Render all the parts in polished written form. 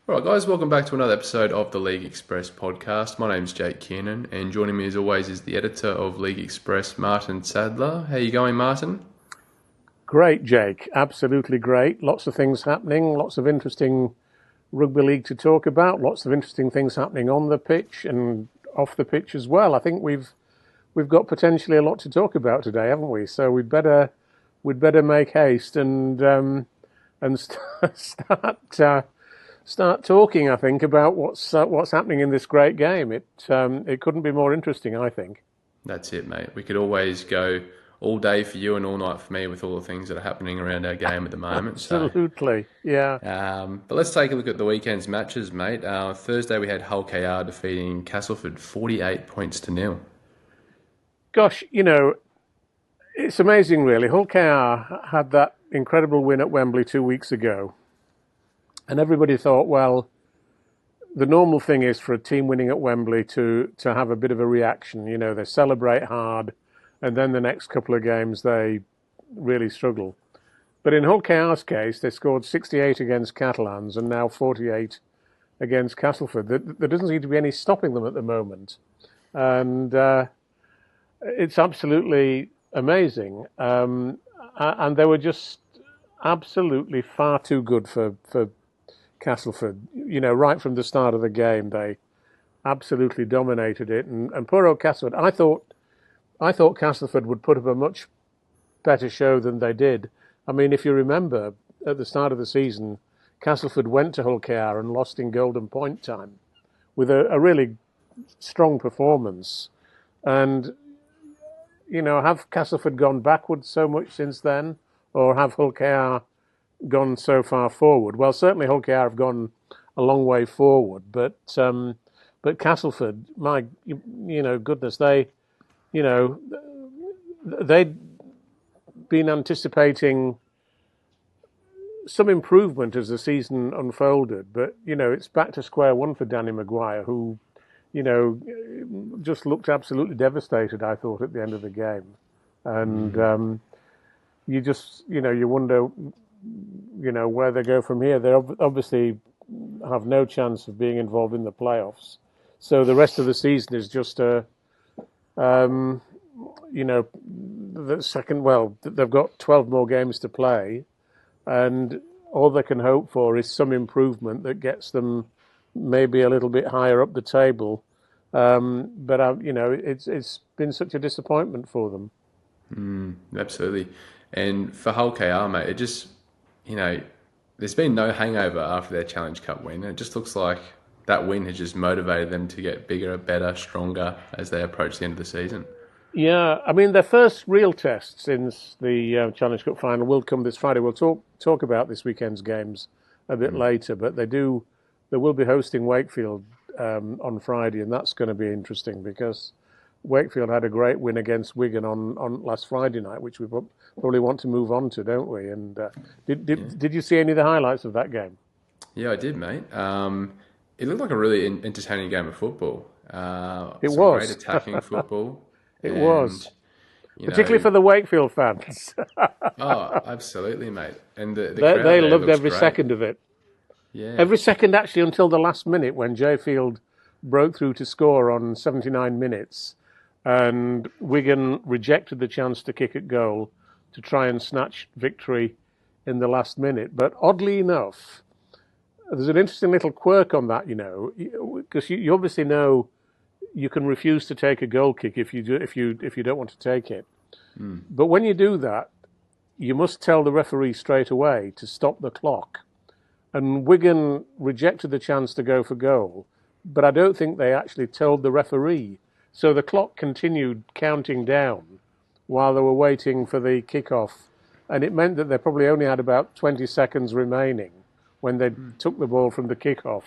All right, guys, welcome back to another episode of the League Express podcast. My name's Jake Kearnan, and joining me as always is the editor of League Express, Martyn Sadler. How you going, Martyn? Great, Jake. Absolutely great. Lots of things happening, lots of interesting rugby league to talk about, lots of interesting things happening on the pitch and off the pitch as well. I think we've got potentially a lot to talk about today, haven't we? So we'd better make haste and start talking. I think about what's happening in this great game. It couldn't be more interesting, I think. That's it, mate. We could always go all day for you and all night for me with all the things that are happening around our game at the moment. Absolutely, yeah. But let's take a look at the weekend's matches, mate. Thursday we had Hull KR defeating Castleford 48 points to nil. Gosh, it's amazing, really. Hull KR had that incredible win at Wembley 2 weeks ago. And everybody thought, well, the normal thing is for a team winning at Wembley to have a bit of a reaction. They celebrate hard, and then the next couple of games they really struggle. But in Hull KR's case, they scored 68 against Catalans and now 48 against Castleford. There doesn't seem to be any stopping them at the moment. And it's absolutely amazing. And they were just absolutely far too good for Castleford. Right from the start of the game, they absolutely dominated it. And poor old Castleford, I thought Castleford would put up a much better show than they did. I mean, if you remember, at the start of the season, Castleford went to Hull KR and lost in golden point time with a really strong performance. And, have Castleford gone backwards so much since then? Or have Hull KR gone so far forward? Well, certainly Hull KR have gone a long way forward, but Castleford, goodness, they'd been anticipating some improvement as the season unfolded, but it's back to square one for Danny Maguire, who just looked absolutely devastated, I thought, at the end of the game. And you just you wonder where they go from here. They obviously have no chance of being involved in the playoffs, so the rest of the season is just the second. Well, they've got 12 more games to play, and all they can hope for is some improvement that gets them maybe a little bit higher up the table. But it's been such a disappointment for them. Absolutely. And for Hull KR, mate, it just, there's been no hangover after their Challenge Cup win. It just looks like that win has just motivated them to get bigger, better, stronger as they approach the end of the season. Yeah, I mean, their first real test since the Challenge Cup final will come this Friday. We'll talk about this weekend's games a bit later, but they will be hosting Wakefield on Friday, and that's going to be interesting because Wakefield had a great win against Wigan on last Friday night, which we probably want to move on to, don't we? And did you see any of the highlights of that game? Yeah, I did, mate. It looked like a really entertaining game of football. It was great attacking football. It was, particularly for the Wakefield fans. Oh, absolutely, mate. And the they loved every second of it. Yeah, every second actually until the last minute when Jay Field broke through to score on 79 minutes, and Wigan rejected the chance to kick at goal to try and snatch victory in the last minute. But oddly enough, there's an interesting little quirk on that, because you obviously know you can refuse to take a goal kick if you don't want to take it. But when you do that, you must tell the referee straight away to stop the clock. And Wigan rejected the chance to go for goal, but I don't think they actually told the referee. So the clock continued counting down while they were waiting for the kickoff, and it meant that they probably only had about 20 seconds remaining when they took the ball from the kickoff.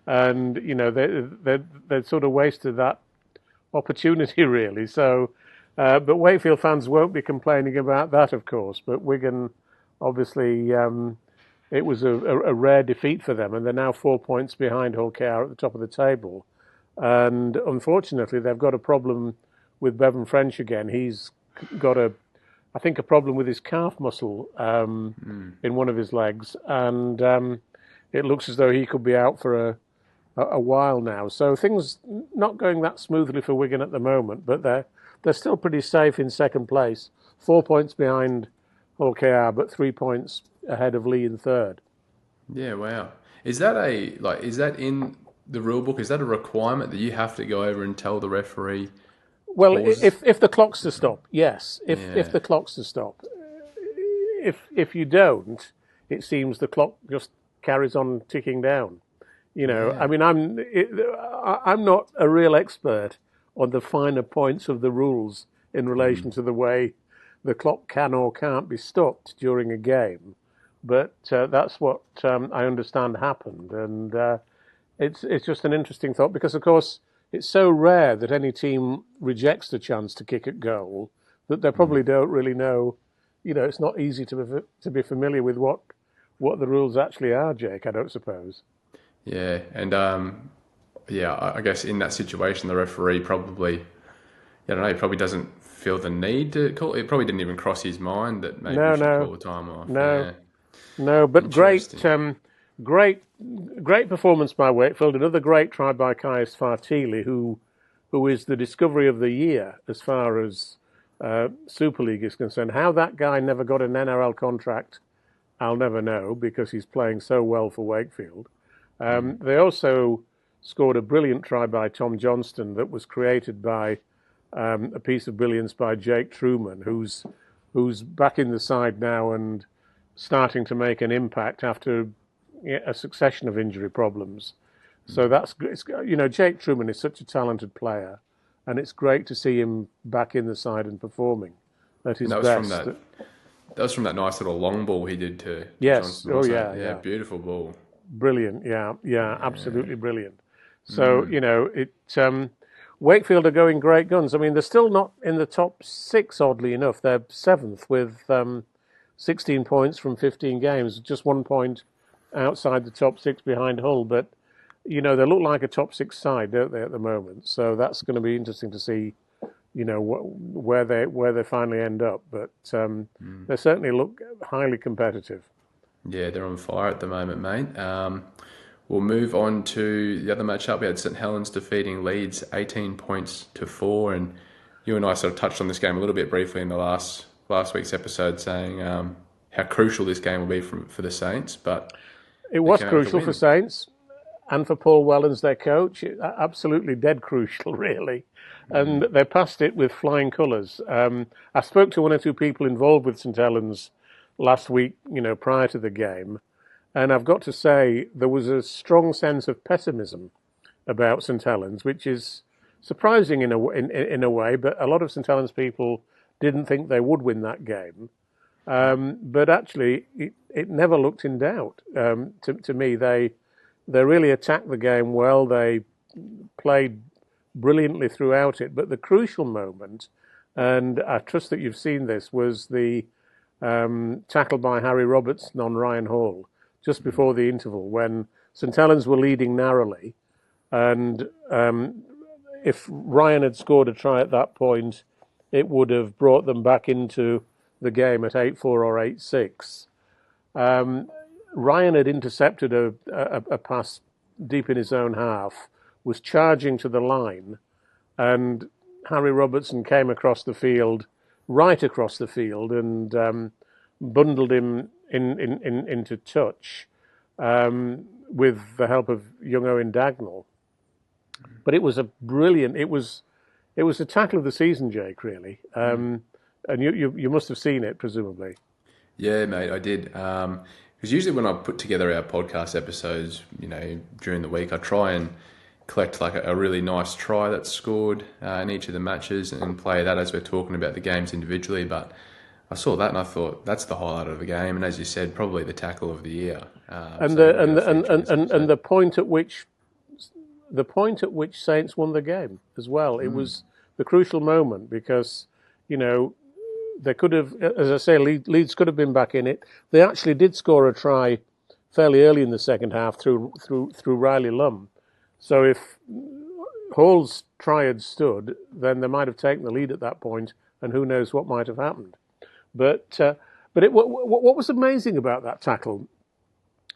And, they sort of wasted that opportunity, really. So, but Wakefield fans won't be complaining about that, of course. But Wigan, obviously, it was a rare defeat for them, and they're now 4 points behind Hull KR at the top of the table. And unfortunately, they've got a problem with Bevan French again. He's got I think, a problem with his calf muscle in one of his legs, and it looks as though he could be out for a while now. So things not going that smoothly for Wigan at the moment, but they're still pretty safe in second place, 4 points behind Hull KR, but 3 points ahead of Leigh in third. Yeah, wow. Is that in the rule book? Is that a requirement that you have to go over and tell the referee? Well, if the clock's to stop, yes. If the clock's to stop, if you don't, it seems the clock just carries on ticking down. I mean, I'm not a real expert on the finer points of the rules in relation to the way the clock can or can't be stopped during a game, but that's what I understand happened, and it's just an interesting thought because, of course, it's so rare that any team rejects the chance to kick at goal that they probably don't really know. It's not easy to be familiar with what the rules actually are, Jake, I don't suppose. Yeah, and I guess in that situation, the referee probably, I don't know, he probably doesn't feel the need to call. It probably didn't even cross his mind that maybe he should call the time off. No, but great performance by Wakefield. Another great try by Caius Fartili, who is the discovery of the year as far as Super League is concerned. How that guy never got an NRL contract, I'll never know, because he's playing so well for Wakefield. They also scored a brilliant try by Tom Johnston that was created by a piece of brilliance by Jake Truman, who's back in the side now and starting to make an impact after a succession of injury problems. So Jake Truman is such a talented player, and it's great to see him back in the side and performing at his best. That was from that nice little long ball he did to Yes. Johnston. Yeah, beautiful ball. Brilliant, absolutely brilliant. So, Wakefield are going great guns. I mean, they're still not in the top six, oddly enough. They're seventh with 16 points from 15 games, just 1 point outside the top six behind Hull. But, they look like a top six side, don't they, at the moment? So that's going to be interesting to see, where they finally end up. But they certainly look highly competitive. Yeah, they're on fire at the moment, mate. We'll move on to the other matchup. We had St Helens defeating Leeds 18 points to 4, and you and I sort of touched on this game a little bit briefly in the last week's episode, saying how crucial this game will be for the Saints. But it was crucial for Saints and for Paul Wellens, their coach. Absolutely dead crucial, really. And they passed it with flying colours. I spoke to one or two people involved with St Helens last week, prior to the game, and I've got to say there was a strong sense of pessimism about St Helens, which is surprising in a way. But a lot of St Helens people didn't think they would win that game, but actually it never looked in doubt. To me, they really attacked the game well. They played brilliantly throughout it. But the crucial moment, and I trust that you've seen this, was the tackle by Harry Robertson on Ryan Hall just before the interval when St Helens were leading narrowly, and if Ryan had scored a try at that point, it would have brought them back into the game at 8-4 or 8-6. Ryan had intercepted a pass deep in his own half, was charging to the line, and Harry Robertson came right across the field, and bundled him into touch with the help of young Owen Dagnall. But it was it was a tackle of the season, Jake, really. And you must have seen it, presumably. Yeah, mate, I did. Because usually when I put together our podcast episodes, during the week, I try and collect like a really nice try that's scored in each of the matches and play that as we're talking about the games individually. But I saw that and I thought that's the highlight of the game, and as you said, probably the tackle of the year. The point at which Saints won the game as well. It was the crucial moment because they could have, as I say, Leeds could have been back in it. They actually did score a try fairly early in the second half through Riley Lum. So if Hall's try had stood, then they might have taken the lead at that point, and who knows what might have happened. But what was amazing about that tackle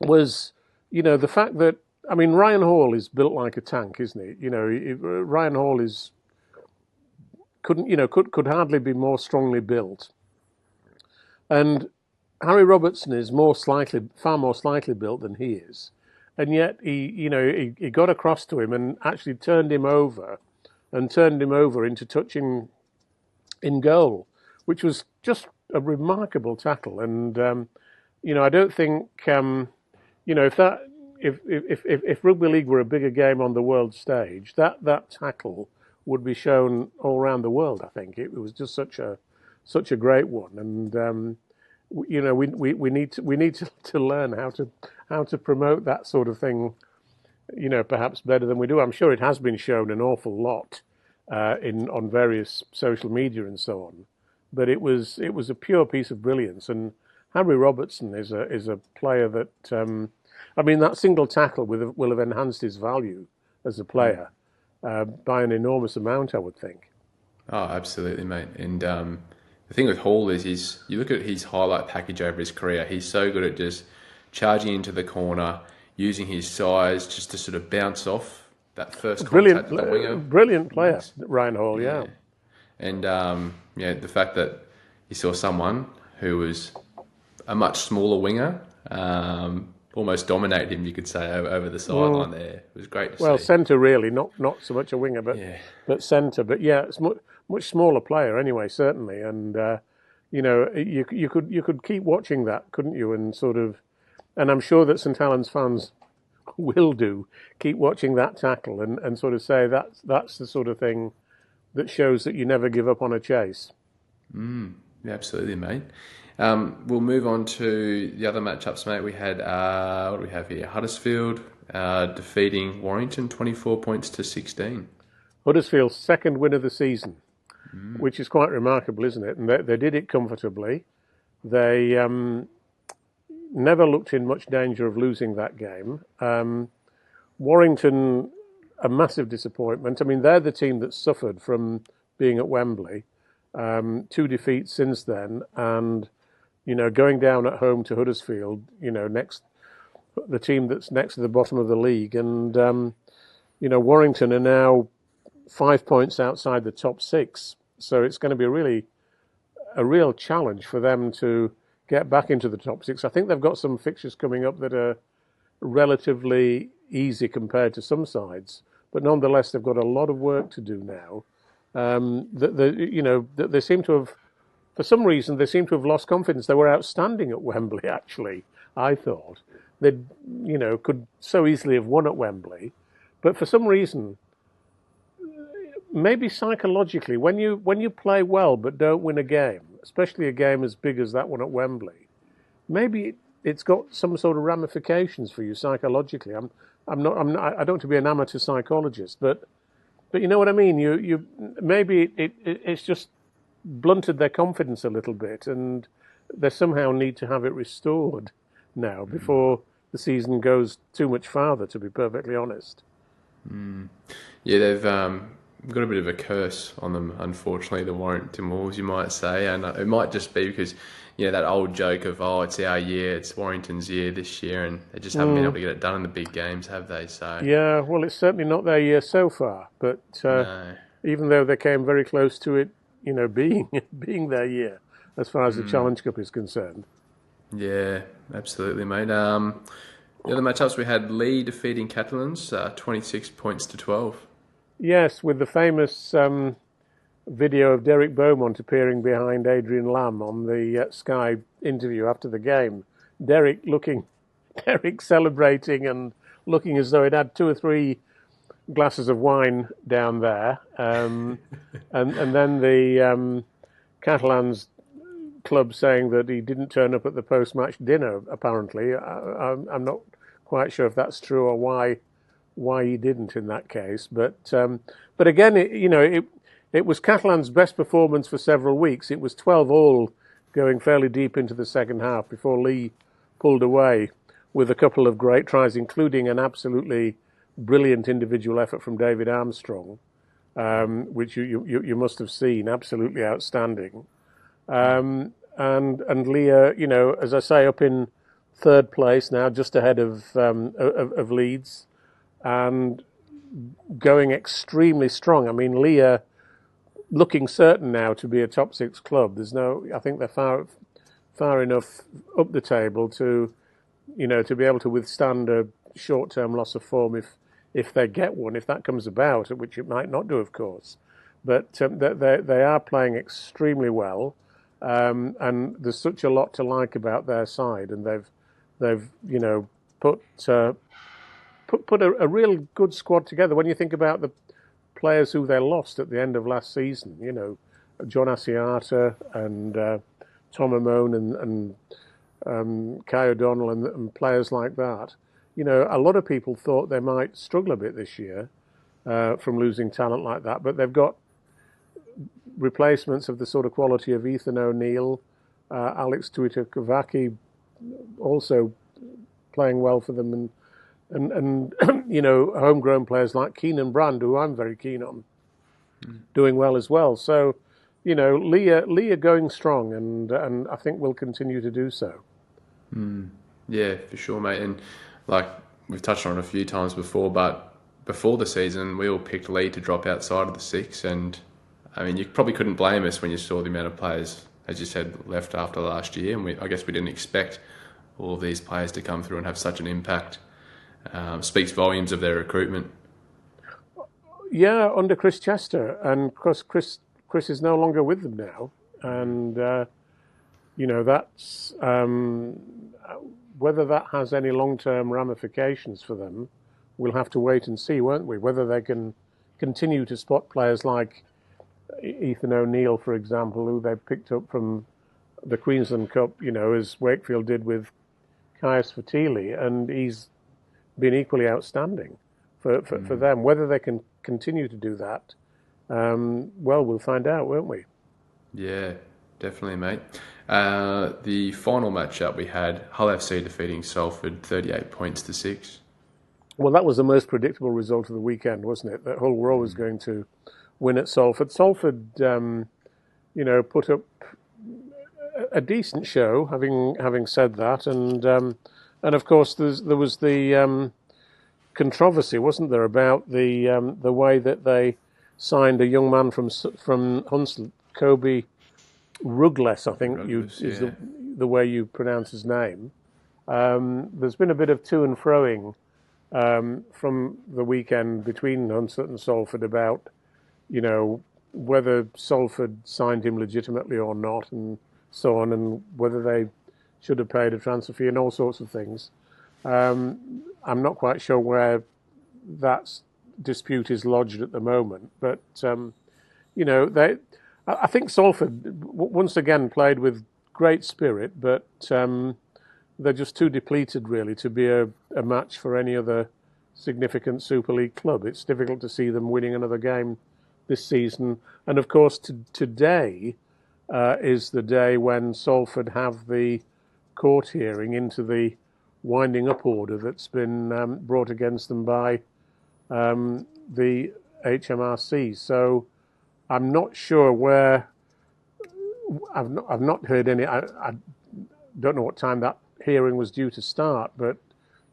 was the fact that, I mean, Ryan Hall is built like a tank, isn't he? Ryan Hall could hardly be more strongly built, and Harry Robertson is far more slightly built than he is, and yet he got across to him and actually turned him over into touching in goal, which was just a remarkable tackle. And I don't think if rugby league were a bigger game on the world stage, that tackle would be shown all around the world. I think it was just such a great one, and we need to learn how to promote that sort of thing, perhaps better than we do. I'm sure it has been shown an awful lot on various social media and so on, but it was a pure piece of brilliance. And Harry Robertson is a player that that single tackle will have enhanced his value as a player by an enormous amount, I would think. Oh, absolutely, mate. And the thing with Hall is you look at his highlight package over his career, he's so good at just charging into the corner, using his size just to sort of bounce off that first contact with the winger. Brilliant player, Ryan Hall, yeah. And the fact that you saw someone who was a much smaller winger almost dominate him, you could say, over the sideline there. It was great to see. Well, centre really, not so much a winger, but centre. But yeah, it's much smaller player anyway, certainly. And you could keep watching that, couldn't you? And and I'm sure that St Helens fans will keep watching that tackle and sort of say that's the sort of thing that shows that you never give up on a chase. Yeah, absolutely, mate. We'll move on to the other matchups, mate. We had, what do we have here? Huddersfield defeating Warrington 24 points to 16. Huddersfield's second win of the season, which is quite remarkable, isn't it? And they did it comfortably. They never looked in much danger of losing that game. Warrington, a massive disappointment. I mean, they're the team that suffered from being at Wembley. 2 defeats since then, and going down at home to Huddersfield, the team that's next to the bottom of the league, and Warrington are now 5 points outside the top 6, so it's going to be a real challenge for them to get back into the top 6. I think they've got some fixtures coming up that are relatively easy compared to some sides, but nonetheless they've got a lot of work to do now. They seem to have, for some reason, lost confidence. They were outstanding at Wembley, actually, I thought. They, could so easily have won at Wembley. But for some reason, maybe psychologically, when you play well but don't win a game, especially a game as big as that one at Wembley, maybe it's got some sort of ramifications for you psychologically. I don't want to be an amateur psychologist, but you know what I mean. You maybe it's just blunted their confidence a little bit, and they somehow need to have it restored now before the season goes too much farther. To be perfectly honest. Yeah, they've got a bit of a curse on them, unfortunately. The Warrington Wolves, you might say, and it might just be because that old joke of it's our year, it's Warrington's year this year, and they just haven't been able to get it done in the big games, have they? So yeah, well, it's certainly not their year so far. But no. Even though they came very close to it, being their year as far as the Challenge Cup is concerned. Yeah, absolutely, mate. The other matchups we had: Leigh defeating Catalans 26 points to 12. Yes, with the famous video of Derek Beaumont appearing behind Adrian Lamb on the Sky interview after the game. Derek celebrating and looking as though he'd had 2 or 3 glasses of wine down there. And then the Catalans club saying that he didn't turn up at the post-match dinner, apparently. I'm not quite sure if that's true or why he didn't in that case. But again, it was Catalan's best performance for several weeks. It was 12-all going fairly deep into the second half before Leigh pulled away with a couple of great tries, including an absolutely brilliant individual effort from David Armstrong, which you must have seen, absolutely outstanding. And Leigh, as I say, up in third place now, just ahead of Leeds, and going extremely strong. I mean, Leigh are looking certain now to be a top six club. I think they're far enough up the table to be able to withstand a short-term loss of form if they get one, if that comes about, which it might not do, of course. But they are playing extremely well, and there's such a lot to like about their side, and they've put a real good squad together. When you think about the players who they lost at the end of last season, John Asiata and Tom Amone and Kai O'Donnell and players like that. A lot of people thought they might struggle a bit this year from losing talent like that, but they've got replacements of the sort of quality of Ethan O'Neill, Alex Tuitakavaki, also playing well for them, and homegrown players like Kearnan Brand, who I'm very keen on, doing well as well. So, Leigh are going strong, and I think will continue to do so. Yeah, for sure, mate. And like we've touched on it a few times before, but before the season, we all picked Leigh to drop outside of the six, and I mean, you probably couldn't blame us when you saw the amount of players, as you said, left after last year, and I guess we didn't expect all of these players to come through and have such an impact. Speaks volumes of their recruitment. Yeah, under Chris Chester, and Chris is no longer with them now, and that's whether that has any long-term ramifications for them. We'll have to wait and see, won't we? Whether they can continue to spot players like Ethan O'Neill, for example, who they picked up from the Queensland Cup, as Wakefield did with Caius Fatili, and he's been equally outstanding for them. Whether they can continue to do that, we'll find out, won't we? Yeah, definitely, mate. The final matchup we had, Hull FC defeating Salford 38 points to 6. Well, that was the most predictable result of the weekend, wasn't it? That Hull were always going to win at Salford. Salford, put up a decent show. Having said that, and of course there was the controversy, wasn't there, about the way that they signed a young man from Hunslet, Kobe Rugless, I think is the way you pronounce his name. There's been a bit of to and froing from the weekend between Hunslet and Salford about, whether Salford signed him legitimately or not, and so on, and whether they should have paid a transfer fee and all sorts of things. I'm not quite sure where that dispute is lodged at the moment, but I think Salford once again played with great spirit, but they're just too depleted really to be a match for any other significant Super League club. It's difficult to see them winning another game this season, and of course today is the day when Salford have the court hearing into the winding up order that's been brought against them by the HMRC. So I'm not sure where. I've not heard any. I don't know what time that hearing was due to start, but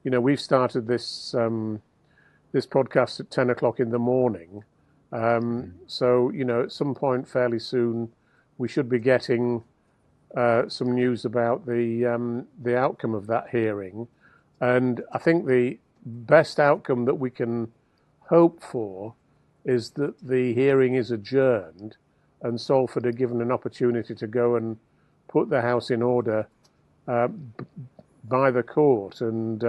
we've started this this podcast at 10 o'clock in the morning. So at some point fairly soon we should be getting some news about the outcome of that hearing, and I think the best outcome that we can hope for is that the hearing is adjourned and Salford are given an opportunity to go and put the house in order by the court, and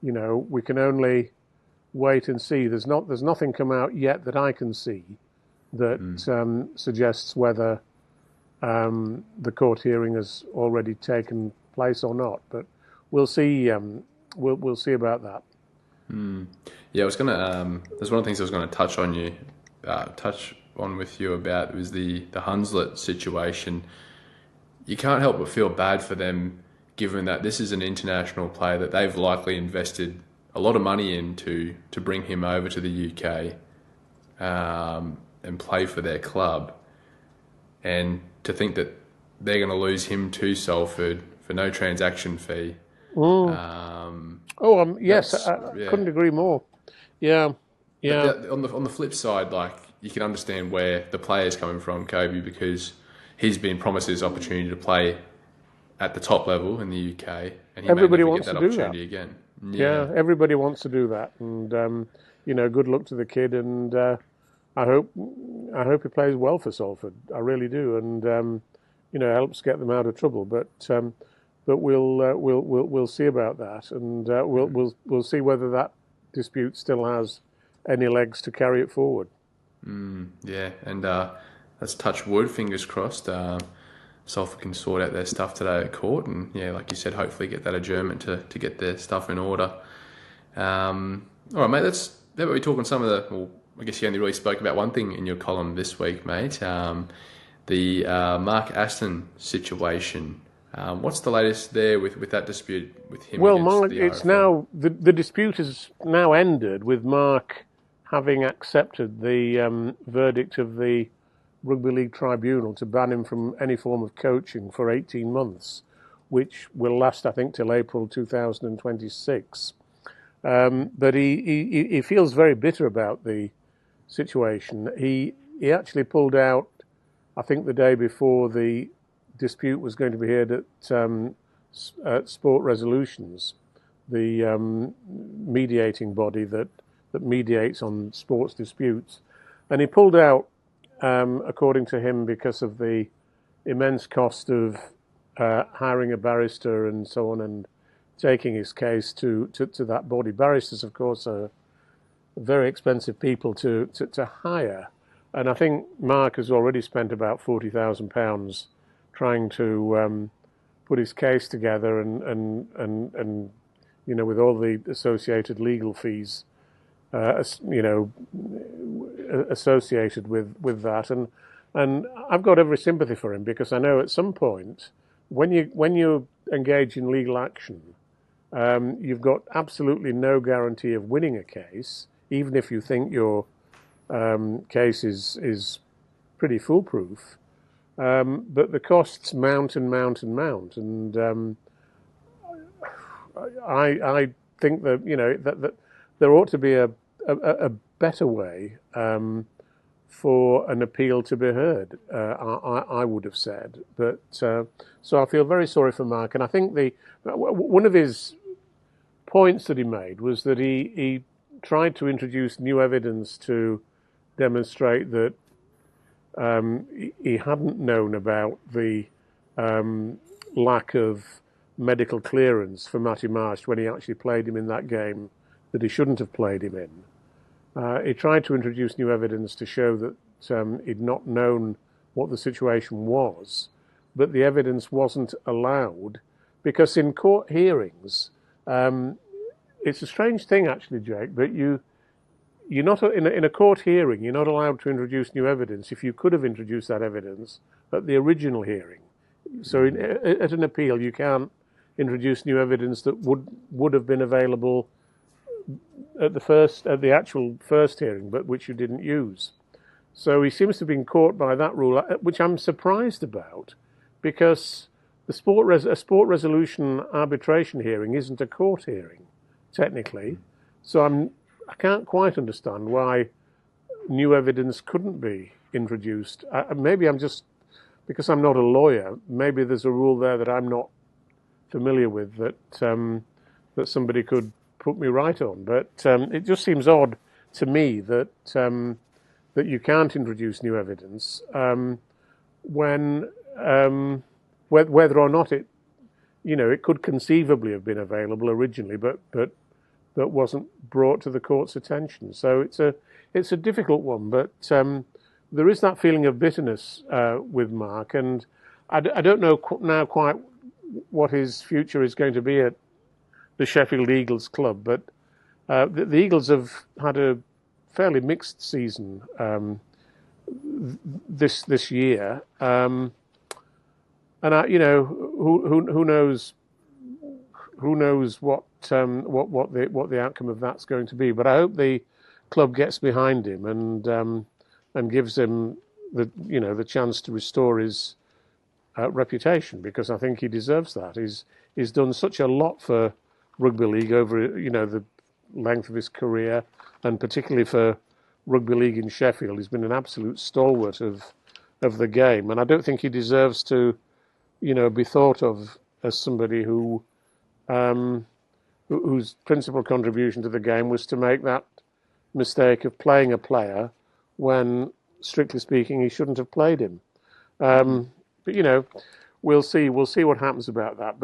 we can only wait and see. There's nothing come out yet that I can see that suggests whether the court hearing has already taken place or not, but we'll see. We'll see about that. Yeah, I was gonna. There's one of the things I was going to touch on with you about was the Hunslet situation. You can't help but feel bad for them, given that this is an international player that they've likely invested a lot of money into to bring him over to the UK and play for their club, and to think that they're going to lose him to Salford for no transaction fee. Yes, I couldn't agree more. Yeah, yeah. But on the flip side, like, you can understand where the player's coming from, Kobe, because he's been promised his opportunity to play at the top level in the UK, and he Everybody may never wants get that to do opportunity that. again. Yeah, everybody wants to do that, and good luck to the kid, and I hope he plays well for Salford. I really do, and helps get them out of trouble. But we'll see about that, and we'll see whether that dispute still has any legs to carry it forward. Yeah, and let's touch wood, fingers crossed. Salford can sort out their stuff today at court, and like you said, hopefully get that adjournment to get their stuff in order. All right, mate. Let's be talking some of the. Well, I guess you only really spoke about one thing in your column this week, mate. The Mark Aston situation. What's the latest there with that dispute with him? Well, Mark, it's now the dispute has now ended with Mark having accepted the verdict of the Rugby League Tribunal to ban him from any form of coaching for 18 months, which will last, I think, till April 2026. But he feels very bitter about the situation. He actually pulled out, I think, the day before the dispute was going to be heard at Sport Resolutions, the mediating body that mediates on sports disputes. And he pulled out, according to him, because of the immense cost of hiring a barrister and so on, and taking his case to that body. Barristers, of course, are very expensive people to hire. And I think Mark has already spent about £40,000 trying to put his case together, and with all the associated legal fees, associated with that, and I've got every sympathy for him, because I know at some point when you engage in legal action, you've got absolutely no guarantee of winning a case, even if you think your case is pretty foolproof. But the costs mount and mount and mount, and I think that that there ought to be a better way for an appeal to be heard. I would have said, but so I feel very sorry for Mark, and I think one of his points that he made was that he tried to introduce new evidence to demonstrate that he hadn't known about the lack of medical clearance for Matty Marsh when he actually played him in that game that he shouldn't have played him in. He tried to introduce new evidence to show that he'd not known what the situation was, but the evidence wasn't allowed, because in court hearings, it's a strange thing actually, Jake, but you're not in a court hearing. You're not allowed to introduce new evidence if you could have introduced that evidence at the original hearing. So at an appeal, you can't introduce new evidence that would have been available at the actual first hearing, but which you didn't use. So he seems to have been caught by that rule, which I'm surprised about, because a sport resolution arbitration hearing isn't a court hearing, technically. So I can't quite understand why new evidence couldn't be introduced. Maybe I'm just, because I'm not a lawyer, maybe there's a rule there that I'm not familiar with that somebody could put me right on. But it just seems odd to me that you can't introduce new evidence when whether or not it could conceivably have been available originally, but that wasn't brought to the court's attention. So it's a difficult one, but there is that feeling of bitterness with Mark, and I don't know now quite what his future is going to be at the Sheffield Eagles club, but the Eagles have had a fairly mixed season this year, and who knows what the outcome of that's going to be. But I hope the club gets behind him and gives him the chance to restore his reputation, because I think he deserves that. He's done such a lot for rugby league over the length of his career, and particularly for rugby league in Sheffield. He's been an absolute stalwart of the game, and I don't think he deserves to be thought of as somebody whose principal contribution to the game was to make that mistake of playing a player when, strictly speaking, he shouldn't have played him. But we'll see what happens about that.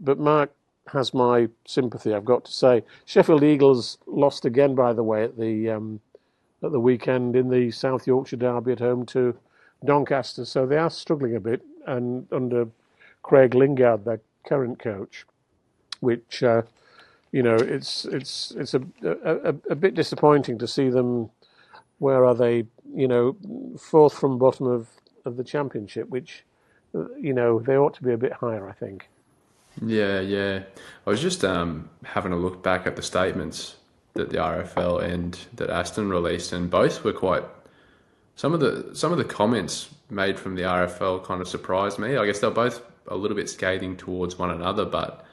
But Mark has my sympathy, I've got to say. Sheffield Eagles lost again, by the way, at the weekend in the South Yorkshire derby at home to Doncaster, so they are struggling a bit, and under Craig Lingard, their current coach, which it's a bit disappointing to see them. Where are they? Fourth from bottom of the championship, which they ought to be a bit higher, I think. Yeah. I was just having a look back at the statements that the RFL and that Aston released, and both were quite. Some of the comments made from the RFL kind of surprised me. I guess they're both a little bit scathing towards one another, but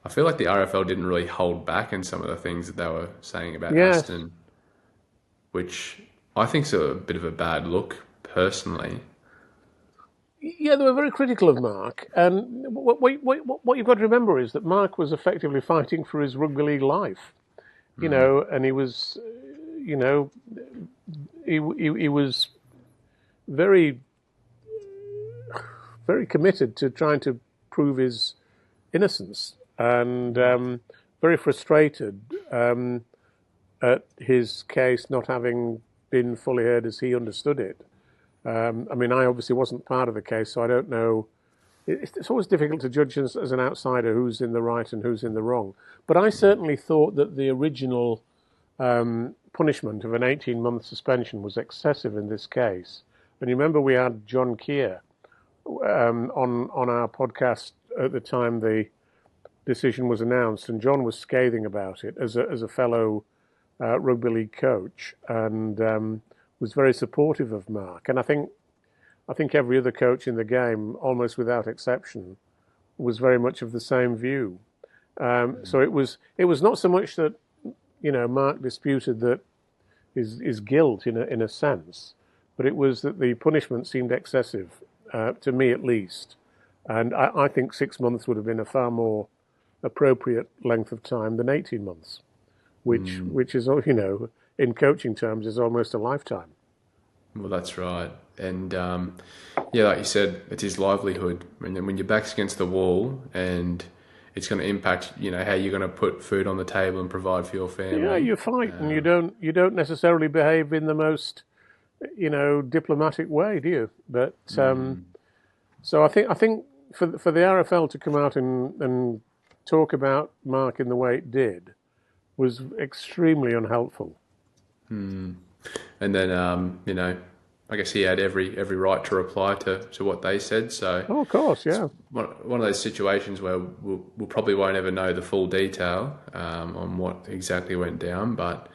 I feel like the RFL didn't really hold back in some of the things that they were saying about Aston, which I think is a bit of a bad look, personally. Yeah, they were very critical of Mark, and what you've got to remember is that Mark was effectively fighting for his rugby league life, and he was, he was very, very committed to trying to prove his innocence, and very frustrated at his case not having been fully heard as he understood it. I obviously wasn't part of the case, so I don't know. It's always difficult to judge as an outsider who's in the right and who's in the wrong. But I certainly thought that the original punishment of an 18-month suspension was excessive in this case. And you remember we had John Keir on our podcast at the time the decision was announced, and John was scathing about it as a fellow rugby league coach, and was very supportive of Mark. And I think every other coach in the game, almost without exception, was very much of the same view. So it was not so much that Mark disputed that his guilt in a sense, but it was that the punishment seemed excessive, to me at least. And I think 6 months would have been a far more appropriate length of time than 18 months, which is, in coaching terms, is almost a lifetime. Well, that's right. And, like you said, it's his livelihood. And then when your back's against the wall and it's going to impact, how you're going to put food on the table and provide for your family. Yeah, you fight, and you don't necessarily behave in the most, diplomatic way, do you? But so I think for the RFL to come out and talk about Mark in the way it did was extremely unhelpful. And then, I guess he had every right to reply to what they said. So, of course, yeah. One of those situations where we'll probably won't ever know the full detail on what exactly went down. But,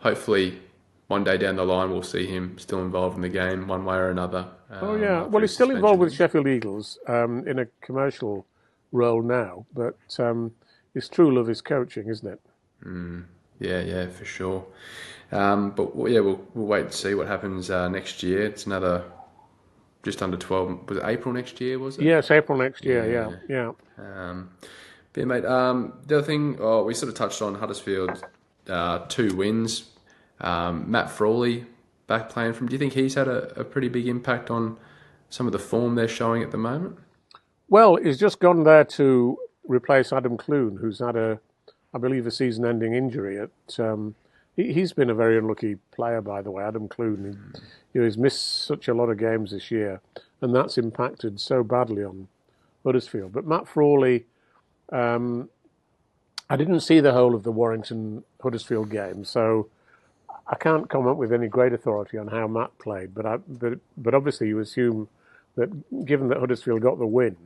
hopefully one day down the line we'll see him still involved in the game one way or another. Well, he's still involved with Sheffield Eagles in a commercial role now, but his true love is coaching, isn't it? Yeah, for sure. But we'll wait and see what happens next year. It's another just under 12. Was it April next year? Was it? Yes, April next year. Yeah. Mate. The other thing we sort of touched on Huddersfield, 2 wins. Matt Frawley back playing from. Do you think he's had a pretty big impact on some of the form they're showing at the moment? Well, he's just gone there to replace Adam Clune, who's had I believe, a season-ending injury. He's been a very unlucky player, by the way, Adam Clune. He's missed such a lot of games this year, and that's impacted so badly on Huddersfield. But Matt Frawley, I didn't see the whole of the Warrington-Huddersfield game, so I can't comment with any great authority on how Matt played. But obviously you assume that, given that Huddersfield got the win,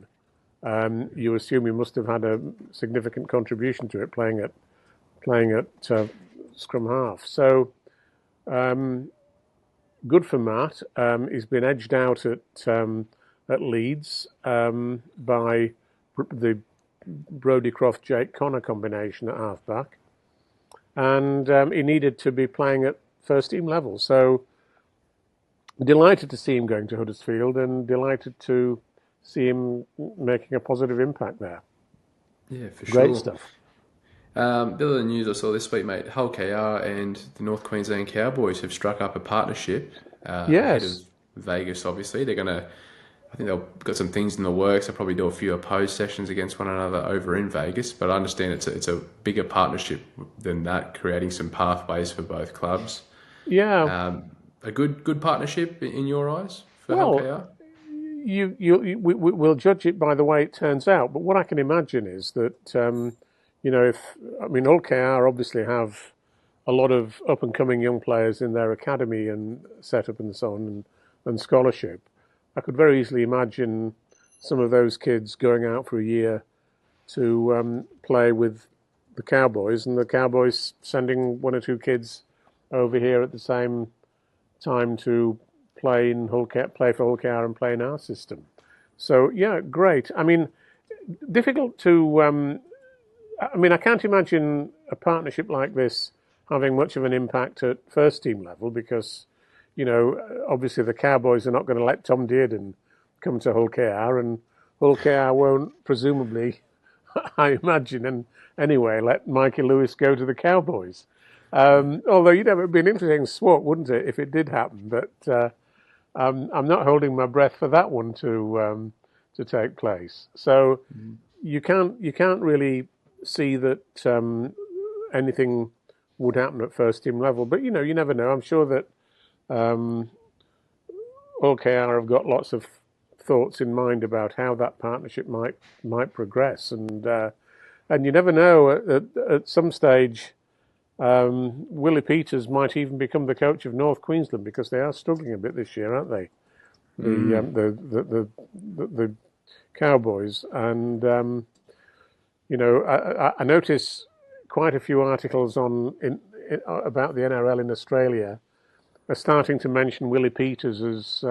you assume he must have had a significant contribution to it, playing at scrum half. So, good for Matt. He's been edged out at Leeds by the Brodie Croft-Jake Connor combination at halfback, and he needed to be playing at first team level. So delighted to see him going to Huddersfield, and delighted to see him making a positive impact there. Yeah, for Great sure. stuff. Bit of the news I saw this week, mate. Hull KR and the North Queensland Cowboys have struck up a partnership ahead of Yes. Vegas. Obviously, I think they've got some things in the works. They'll probably do a few opposed sessions against one another over in Vegas. But I understand it's a bigger partnership than that, creating some pathways for both clubs. Yeah. A good partnership in your eyes for Hull Well, KR. we'll judge it by the way it turns out. But what I can imagine is that Hull KR obviously have a lot of up and coming young players in their academy and setup and so on, and scholarship. I could very easily imagine some of those kids going out for a year to play with the Cowboys, and the Cowboys sending one or two kids over here at the same time to play for Hull KR and play in our system. So yeah, great. I mean, difficult to. I can't imagine a partnership like this having much of an impact at first team level because, obviously the Cowboys are not going to let Tom Dearden come to Hull KR, and Hull KR won't presumably, I imagine, and anyway, let Mikey Lewis go to the Cowboys. Although, it would be an interesting swap, wouldn't it, if it did happen? But I'm not holding my breath for that one to take place. So you can't really see that anything would happen at first team level. But you never know. I'm sure that Hull KR have got lots of thoughts in mind about how that partnership might progress, and you never know. At some stage, Willie Peters might even become the coach of North Queensland because they are struggling a bit this year, aren't they? The Cowboys, and I notice quite a few articles about the NRL in Australia are starting to mention Willie Peters as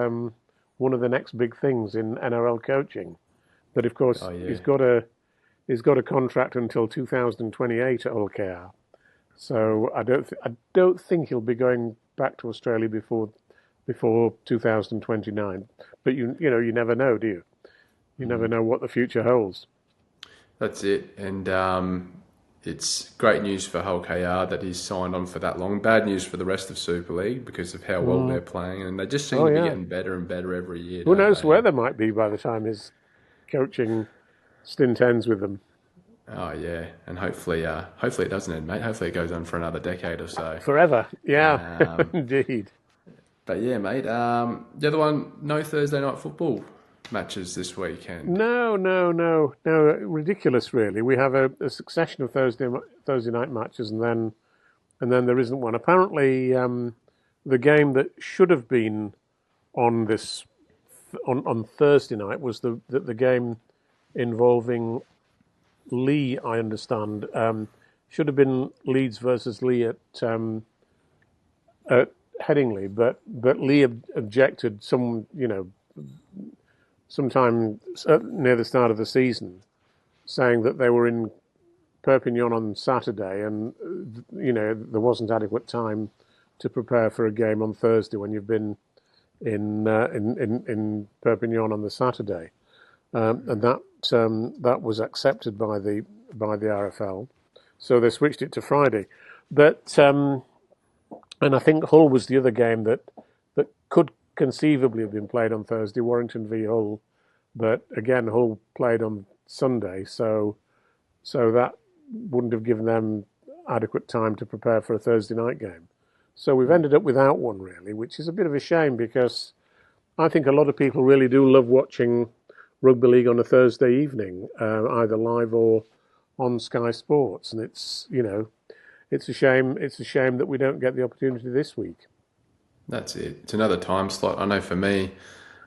one of the next big things in NRL coaching. But of course, he's got a contract until 2028 at Hull KR. So I don't think he'll be going back to Australia before 2029. But you never know, do you? You never know what the future holds. That's it, and it's great news for Hull KR that he's signed on for that long. Bad news for the rest of Super League because of how well they're playing, and they just seem to be getting better and better every year. Who knows where they might be by the time his coaching stint ends with them. Oh yeah, and hopefully it doesn't end, mate. Hopefully it goes on for another decade or so. Forever, yeah, indeed. But yeah, mate. The other one, no Thursday night football matches this weekend. No, ridiculous, really. We have a succession of Thursday night matches, and then there isn't one. Apparently, the game that should have been on Thursday night was the game involving Leigh. I understand should have been Leeds versus Leigh at Headingley, but Leigh objected sometime near the start of the season, saying that they were in Perpignan on Saturday, and there wasn't adequate time to prepare for a game on Thursday when you've been in Perpignan on the Saturday, and that was accepted by the RFL, so they switched it to Friday. But and I think Hull was the other game that could conceivably have been played on Thursday, Warrington v Hull, but again Hull played on Sunday, so that wouldn't have given them adequate time to prepare for a Thursday night game. So we've ended up without one, really, which is a bit of a shame because I think a lot of people really do love watching rugby league on a Thursday evening, either live or on Sky Sports, and it's a shame. It's a shame that we don't get the opportunity this week. That's it. It's another time slot. I know for me,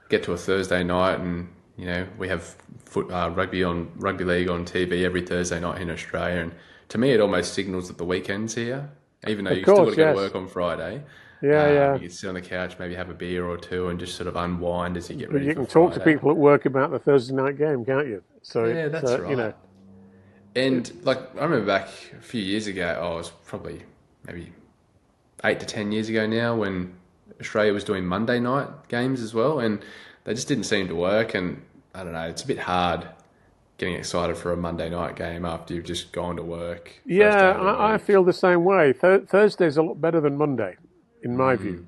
get to a Thursday night and, we have rugby league on TV every Thursday night in Australia. And to me, it almost signals that the weekend's here, even though you've still got to go to work on Friday. Yeah. You can sit on the couch, maybe have a beer or two, and just sort of unwind as you get But ready you for can talk to Friday. people at work about the Thursday night game, can't you? So Yeah, it's that's you right. know, And like I remember back a few years ago, oh, it was probably maybe 8 to 10 years ago now, when Australia was doing Monday night games as well, and they just didn't seem to work. And I don't know, it's a bit hard getting excited for a Monday night game after you've just gone to work first yeah, day of the I week. feel the same way. Thursday's a lot better than Monday, in my view.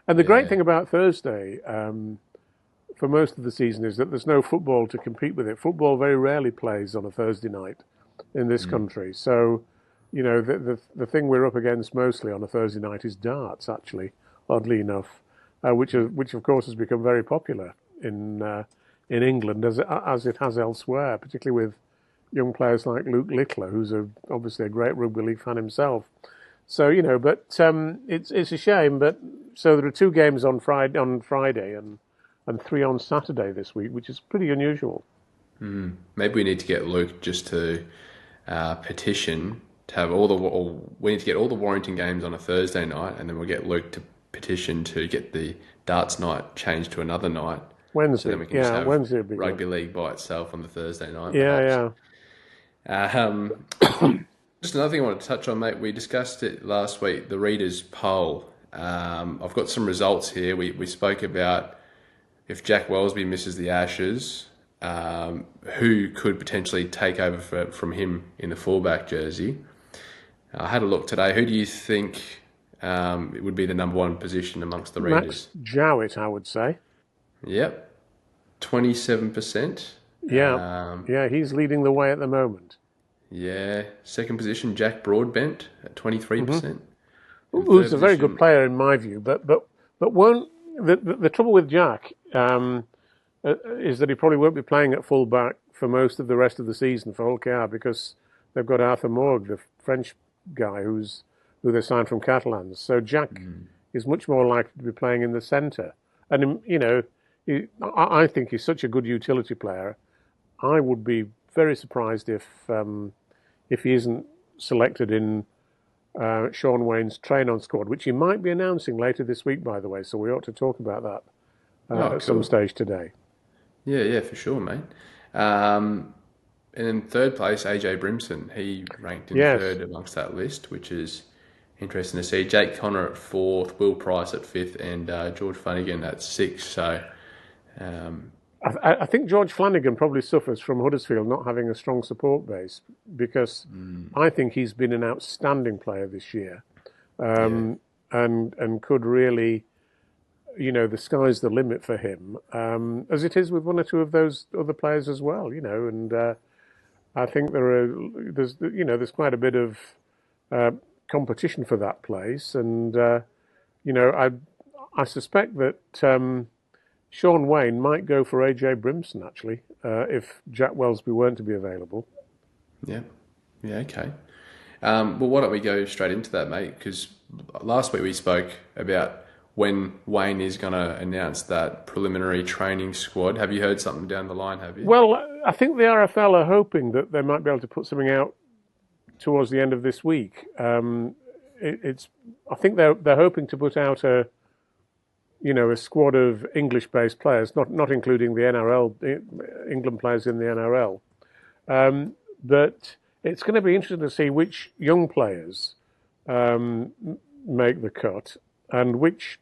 And the great Yeah. thing about Thursday, for most of the season, is that there's no football to compete with it. Football very rarely plays on a Thursday night in this country. So, the thing we're up against mostly on a Thursday night is darts, actually, oddly enough, which of course has become very popular in England as it has elsewhere, particularly with young players like Luke Littler, who's obviously a great rugby league fan himself. So but it's a shame. But so there are 2 games on Friday and 3 on Saturday this week, which is pretty unusual. Maybe we need to get Luke just to petition to have or we need to get all the Warrington games on a Thursday night, and then we'll get Luke to petition to get the darts night changed to another night. So Wednesday, then we can just have Wednesday would be good. rugby league by itself on the Thursday night, perhaps. Yeah. Um, just another thing I want to touch on, mate. We discussed it last week, the readers' poll. I've got some results here. We spoke about if Jack Wellesby misses the Ashes, who could potentially take over from him in the fullback jersey. I had a look today. Who do you think it would be the number one position amongst the readers? Max Jowett, I would say. Yep, 27%. Yeah, he's leading the way at the moment. Yeah, second position, Jack Broadbent at 23%. Who's a very good player in my view, but won't the trouble with Jack is that he probably won't be playing at full-back for most of the rest of the season for Hull KR, because they've got Arthur Morgue, the French guy who they signed from Catalans. So Jack is much more likely to be playing in the centre. And, I think he's such a good utility player. I would be very surprised if he isn't selected in Shaun Wane's train-on squad, which he might be announcing later this week, by the way. So we ought to talk about that at some stage today. Yeah, for sure, mate. And in third place, AJ Brimson. He ranked in third amongst that list, which is interesting to see. Jake Connor at fourth, Will Price at fifth, and George Flanagan at sixth. So, I think George Flanagan probably suffers from Huddersfield not having a strong support base, because I think he's been an outstanding player this year, and could really, the sky's the limit for him, as it is with one or two of those other players as well, and I think there's quite a bit of competition for that place, and I suspect that Shaun Wane might go for AJ Brimson, actually, if Jack Wellesby weren't to be available. Yeah, okay. Well, why don't we go straight into that, mate? Because last week we spoke about when Wayne is going to announce that preliminary training squad. Have you heard something down the line, have you? Well, I think the RFL are hoping that they might be able to put something out towards the end of this week. I think they're hoping to put out a squad of English-based players, not including the NRL, England players in the NRL. But it's going to be interesting to see which young players make the cut and which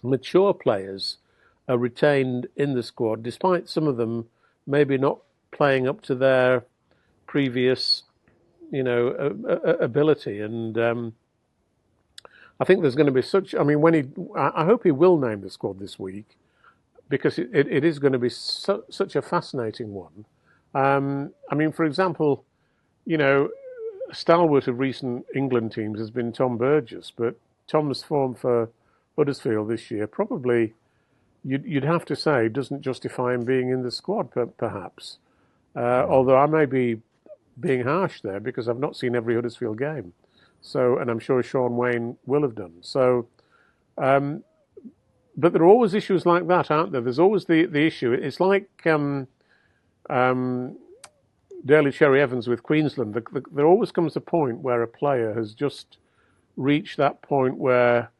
mature players are retained in the squad, despite some of them maybe not playing up to their previous, ability. And I think there's going to be I hope he will name the squad this week, because it is going to be such a fascinating one. For example, a stalwart of recent England teams has been Tom Burgess, but Tom's form for Huddersfield this year probably, you'd have to say, doesn't justify him being in the squad, perhaps. Although I may be being harsh there, because I've not seen every Huddersfield game. So, and I'm sure Shaun Wane will have done. So, but there are always issues like that, aren't there? There's always the issue. It's like Daly Cherry Evans with Queensland. There always comes a point where a player has just reached that point where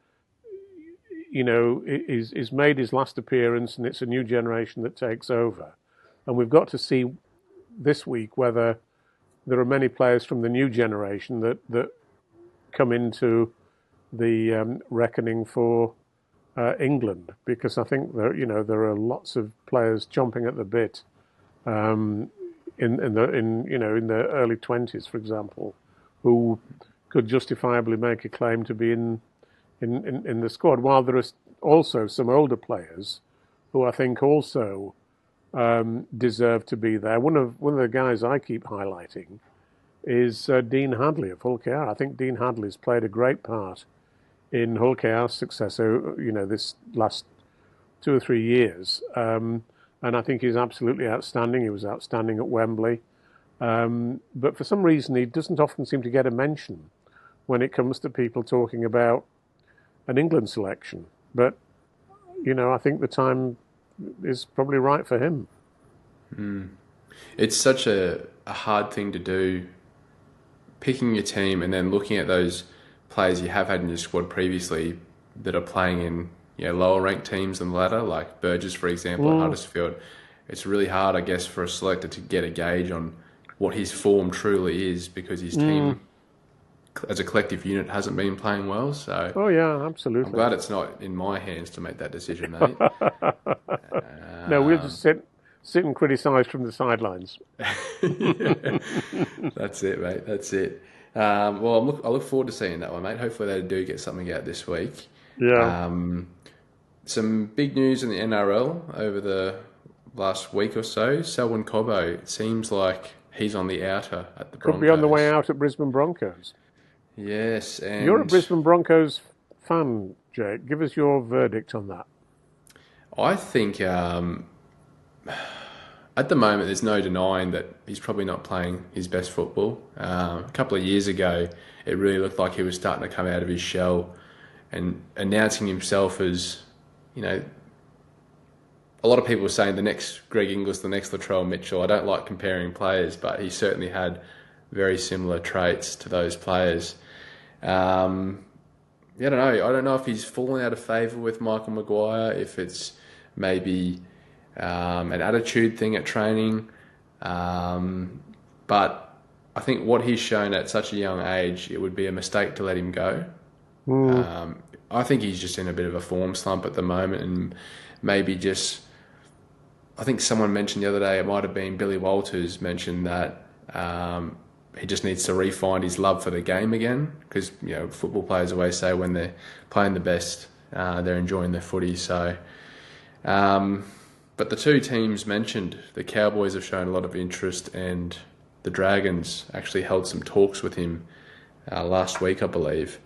is made his last appearance, and it's a new generation that takes over. And we've got to see this week whether there are many players from the new generation that come into the reckoning for England, because I think there are lots of players chomping at the bit in their early 20s, for example, who could justifiably make a claim to be in the squad. While there are also some older players who I think also deserve to be there. One of the guys I keep highlighting is Dean Hadley of Hull KR. I think Dean Hadley's played a great part in Hull KR's success, this last 2 or 3 years. And I think he's absolutely outstanding. He was outstanding at Wembley. But for some reason, he doesn't often seem to get a mention when it comes to people talking about an England selection. But, I think the time is probably right for him. It's such a hard thing to do, picking your team and then looking at those players you have had in your squad previously that are playing in lower ranked teams than the ladder, like Burgess, for example, at Huddersfield. It's really hard, I guess, for a selector to get a gauge on what his form truly is, because his team as a collective unit hasn't been playing well. So oh yeah, absolutely. I'm glad it's not in my hands to make that decision, mate. No, we'll just sit and criticise from the sidelines. Yeah. That's it, mate. That's it. Well, I look forward to seeing that one, mate. Hopefully they do get something out this week. Yeah. Some big news in the NRL over the last week or so. Selwyn Cobbo, it seems like he's on the outer at the Broncos. Could be on the way out at Brisbane Broncos. Yes. And you're a Brisbane Broncos fan, Jake. Give us your verdict on that. I think at the moment there's no denying that he's probably not playing his best football. A couple of years ago, it really looked like he was starting to come out of his shell and announcing himself as, a lot of people were saying the next Greg Inglis, the next Latrell Mitchell. I don't like comparing players, but he certainly had very similar traits to those players. I don't know. I don't know if he's fallen out of favour with Michael Maguire, if it's maybe an attitude thing at training. But I think what he's shown at such a young age, it would be a mistake to let him go. I think he's just in a bit of a form slump at the moment, and maybe just, I think someone mentioned the other day, it might have been Billy Walters, mentioned that he just needs to re-find his love for the game again, because football players always say when they're playing the best, they're enjoying their footy. So, but the two teams mentioned, the Cowboys have shown a lot of interest, and the Dragons actually held some talks with him last week, I believe.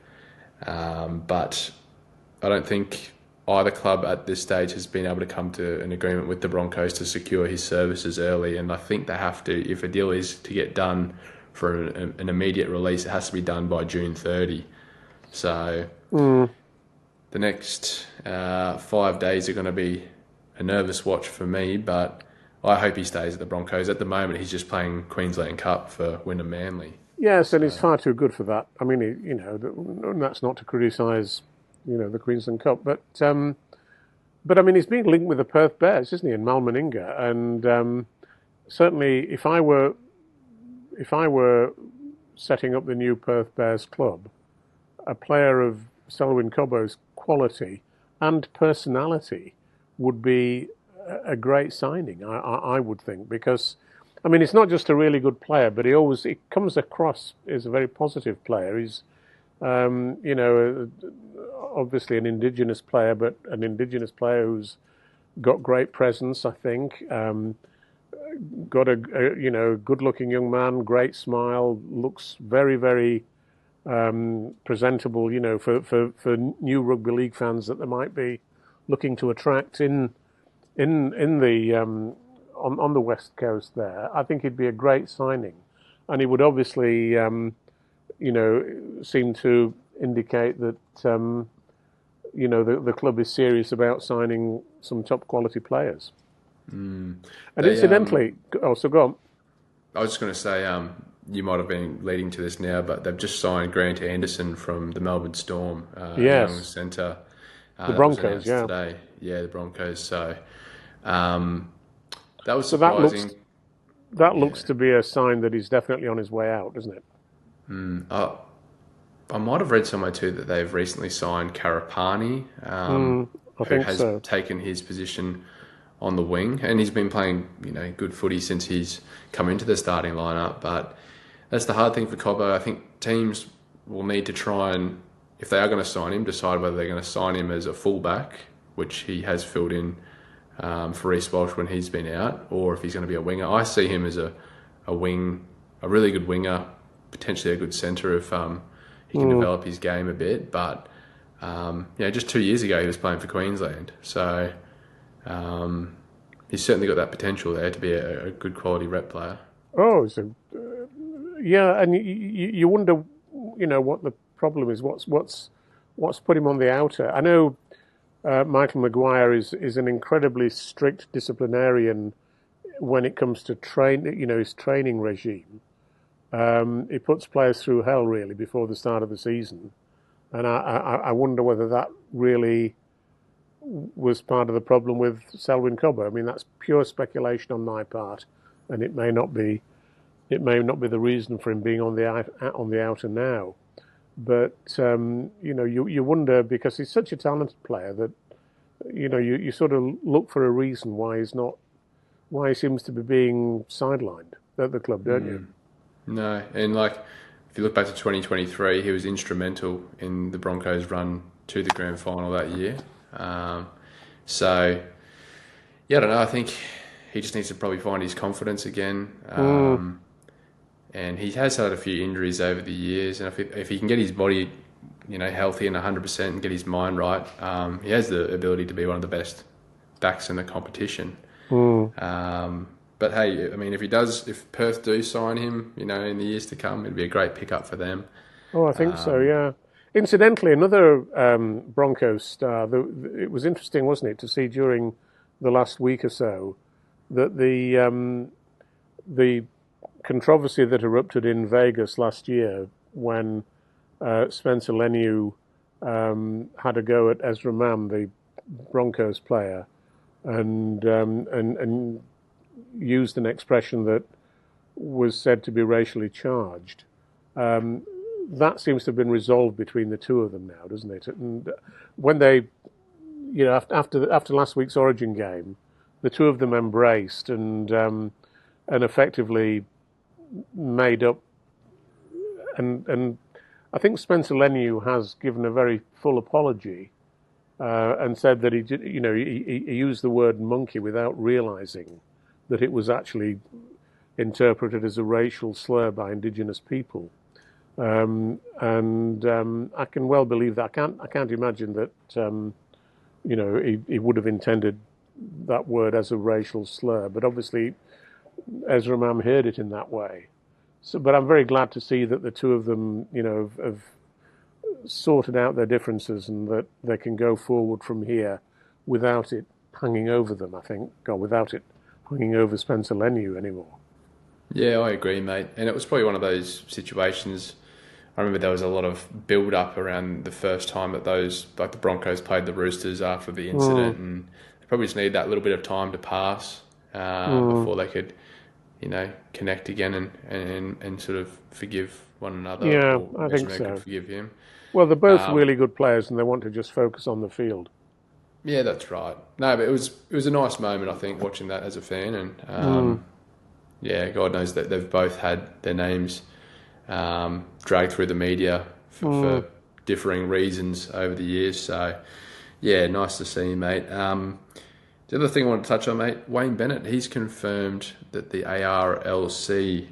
But I don't think either club at this stage has been able to come to an agreement with the Broncos to secure his services early, and I think they have to, if a deal is to get done for an immediate release, it has to be done by June 30. So the next 5 days are going to be a nervous watch for me, but I hope he stays at the Broncos. At the moment, he's just playing Queensland Cup for Wyndham Manly. Yes, and he's far too good for that. I mean, that's not to criticise, the Queensland Cup, but I mean, he's being linked with the Perth Bears, isn't he, in Malmaninga? And certainly, if I were setting up the new Perth Bears club, a player of Selwyn Cobbo's quality and personality would be a great signing, I would think, because, I mean, he's not just a really good player, but he comes across as a very positive player. He's, obviously an Indigenous player, but an Indigenous player who's got great presence, I think. Got a good-looking young man, great smile, looks very, very presentable, for new rugby league fans that they might be looking to attract in the on the West Coast there. I think he'd be a great signing, and he would obviously seem to indicate that the club is serious about signing some top quality players. And incidentally, so go on. I was just going to say, you might have been leading to this now, but they've just signed Grant Anderson from the Melbourne Storm, young centre. The That was Broncos, announced yeah. today. Yeah, the Broncos. So that was So that surprising. looks to be a sign that he's definitely on his way out, doesn't it? I might have read somewhere too that they've recently signed Karapani, I who think has so. taken his position on the wing, and he's been playing, good footy since he's come into the starting lineup. But that's the hard thing for Cobbo. I think teams will need to try and, if they are going to sign him, decide whether they're going to sign him as a fullback, which he has filled in for Reece Walsh when he's been out, or if he's going to be a winger. I see him as a wing, a really good winger, potentially a good centre if he can develop his game a bit. But just 2 years ago he was playing for Queensland, so he's certainly got that potential there to be a good quality rep player. Oh, so yeah, and you wonder, what the problem is. What's put him on the outer? I know Michael Maguire is an incredibly strict disciplinarian when it comes to his training regime. He puts players through hell really before the start of the season, and I wonder whether that really was part of the problem with Selwyn Cobbo. I mean, that's pure speculation on my part, and it may not be the reason for him being on the outer now. But you wonder, because he's such a talented player that you sort of look for a reason why he seems to be being sidelined at the club, don't you? No, and if you look back to 2023, he was instrumental in the Broncos' run to the grand final that year. So, yeah, I don't know. I think he just needs to probably find his confidence again. And he has had a few injuries over the years, and if he can get his body, healthy and 100% and get his mind right, he has the ability to be one of the best backs in the competition. But hey, I mean, if Perth do sign him, in the years to come, it'd be a great pickup for them. Oh, I think so, yeah. Incidentally, another Broncos star, it was interesting, wasn't it, to see during the last week or so that the controversy that erupted in Vegas last year when Spencer Leniu had a go at Ezra Mam, the Broncos player, and used an expression that was said to be racially charged. That seems to have been resolved between the two of them now, doesn't it? And when they, after last week's Origin game, the two of them embraced and effectively made up. And I think Spencer Leniu has given a very full apology and said that he used the word monkey without realising that it was actually interpreted as a racial slur by Indigenous people. And I can well believe that. I can't imagine that he would have intended that word as a racial slur, but obviously Ezra Mam heard it in that way. So, but I'm very glad to see that the two of them, have sorted out their differences and that they can go forward from here without it hanging over them, I think, or without it hanging over Spencer Leniu anymore. Yeah, I agree, mate. And it was probably one of those situations. I remember there was a lot of build-up around the first time that the Broncos played the Roosters after the incident, and they probably just need that little bit of time to pass before they could, connect again and sort of forgive one another. Yeah, or I think so. could forgive him. Well, they're both really good players, and they want to just focus on the field. Yeah, that's right. No, but it was a nice moment, I think, watching that as a fan, and yeah, God knows that they've both had their names dragged through the media for differing reasons over the years. So, yeah, nice to see you, mate. The other thing I want to touch on, mate, Wayne Bennett, he's confirmed that the ARLC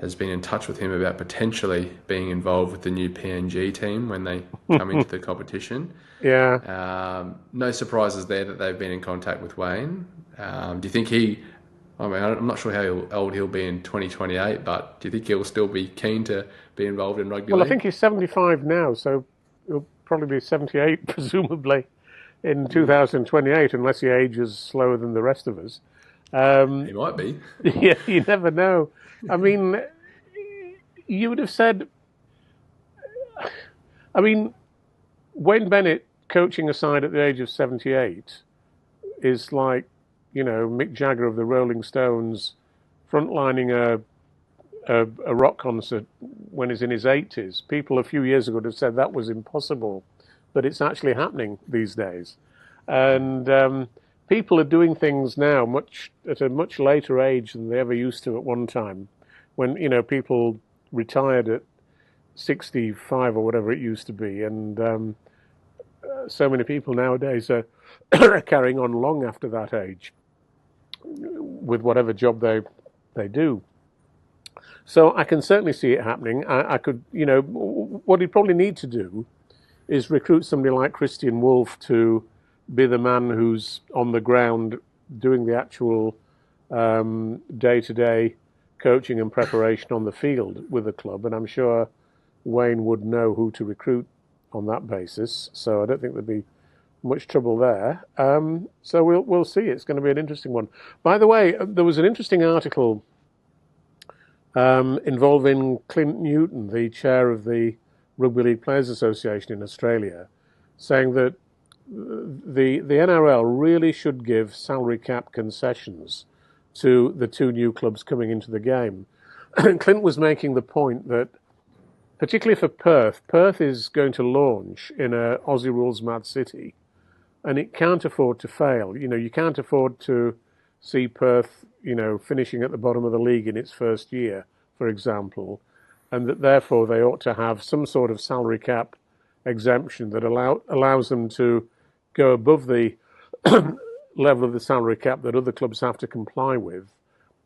has been in touch with him about potentially being involved with the new PNG team when they come into the competition. Yeah. No surprises there that they've been in contact with Wayne. Do you think I'm not sure how old he'll be in 2028, but do you think he'll still be keen to be involved in rugby league? Well, I think he's 75 now, so he'll probably be 78, presumably, in 2028, unless he ages slower than the rest of us. He might be. Yeah, you never know. I mean, you would have said... I mean, Wayne Bennett coaching a side at the age of 78 is like, Mick Jagger of the Rolling Stones frontlining a rock concert when he's in his 80s. People a few years ago would have said that was impossible, but it's actually happening these days. And people are doing things now at a much later age than they ever used to at one time, when people retired at 65 or whatever it used to be, and so many people nowadays are carrying on long after that age with whatever job they do. So I can certainly see it happening. I could, what he'd probably need to do is recruit somebody like Christian Wolff to be the man who's on the ground doing the actual day-to-day coaching and preparation on the field with the club. And I'm sure Wayne would know who to recruit on that basis. So I don't think there'd be much trouble there. So we'll see. It's going to be an interesting one. By the way, there was an interesting article involving Clint Newton, the chair of the Rugby League Players Association in Australia, saying that the NRL really should give salary cap concessions to the two new clubs coming into the game. Clint was making the point that, particularly for Perth is going to launch in a Aussie rules mad city, and it can't afford to fail. You can't afford to see Perth, finishing at the bottom of the league in its first year, for example, and that therefore they ought to have some sort of salary cap exemption that allows them to go above the level of the salary cap that other clubs have to comply with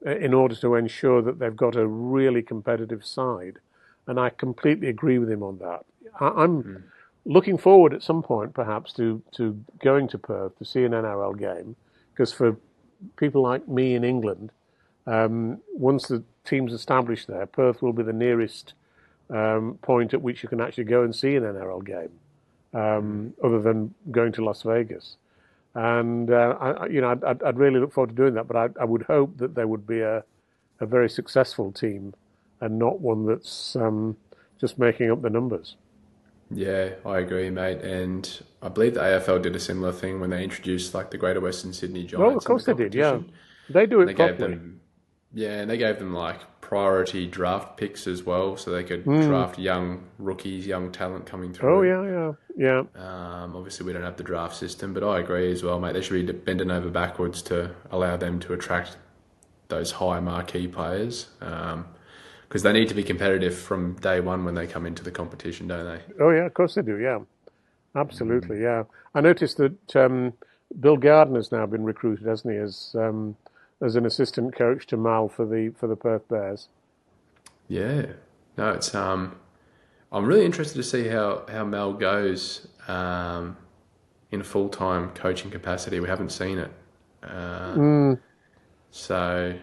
in order to ensure that they've got a really competitive side. And I completely agree with him on that. I'm looking forward at some point, perhaps, to going to Perth to see an NRL game, because for people like me in England, once the team's established there, Perth will be the nearest point at which you can actually go and see an NRL game, other than going to Las Vegas. And I'd really look forward to doing that. But I would hope that there would be a very successful team, and not one that's just making up the numbers. Yeah, I agree, mate. And I believe the AFL did a similar thing when they introduced the Greater Western Sydney Giants. Oh, of course they did. Yeah, they do it properly. And they gave them priority draft picks as well, so they could draft young rookies, young talent coming through. Oh yeah. Obviously, we don't have the draft system, but I agree as well, mate. They should be bending over backwards to allow them to attract those high marquee players, because they need to be competitive from day one when they come into the competition, don't they? Oh yeah, of course they do. Yeah, absolutely. Yeah, I noticed that Bill Gardner's now been recruited, hasn't he, as an assistant coach to Mal for the Perth Bears. Yeah, no, it's I'm really interested to see how Mal goes in a full-time coaching capacity. We haven't seen it, so.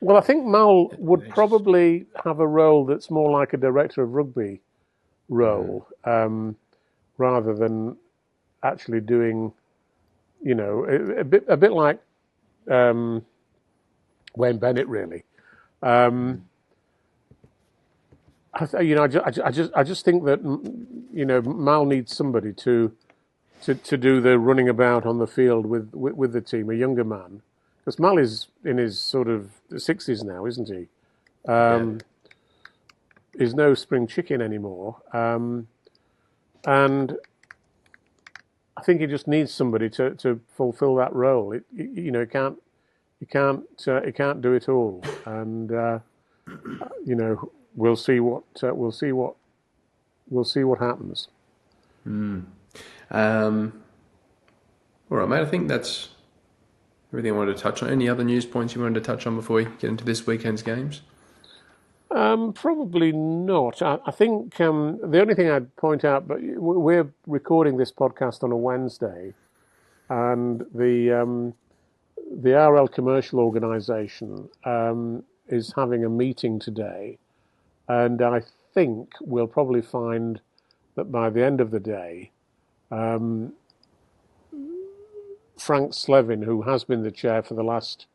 Well, I think Mal would probably have a role that's more like a director of rugby role, rather than actually doing, a bit like Wayne Bennett, really. I just think that Mal needs somebody to do the running about on the field with the team, a younger man. Because Mal is in his sort of 60s now, isn't he? He's no spring chicken anymore. And I think he just needs somebody to fulfill that role. He can't do it all. And we'll see what happens. All right, mate. I think that's everything I wanted to touch on. Any other news points you wanted to touch on before we get into this weekend's games? Probably not. I think the only thing I'd point out, but we're recording this podcast on a Wednesday, and the RL Commercial Organisation is having a meeting today, and I think we'll probably find that by the end of the day, Frank Slevin, who has been the chair for the last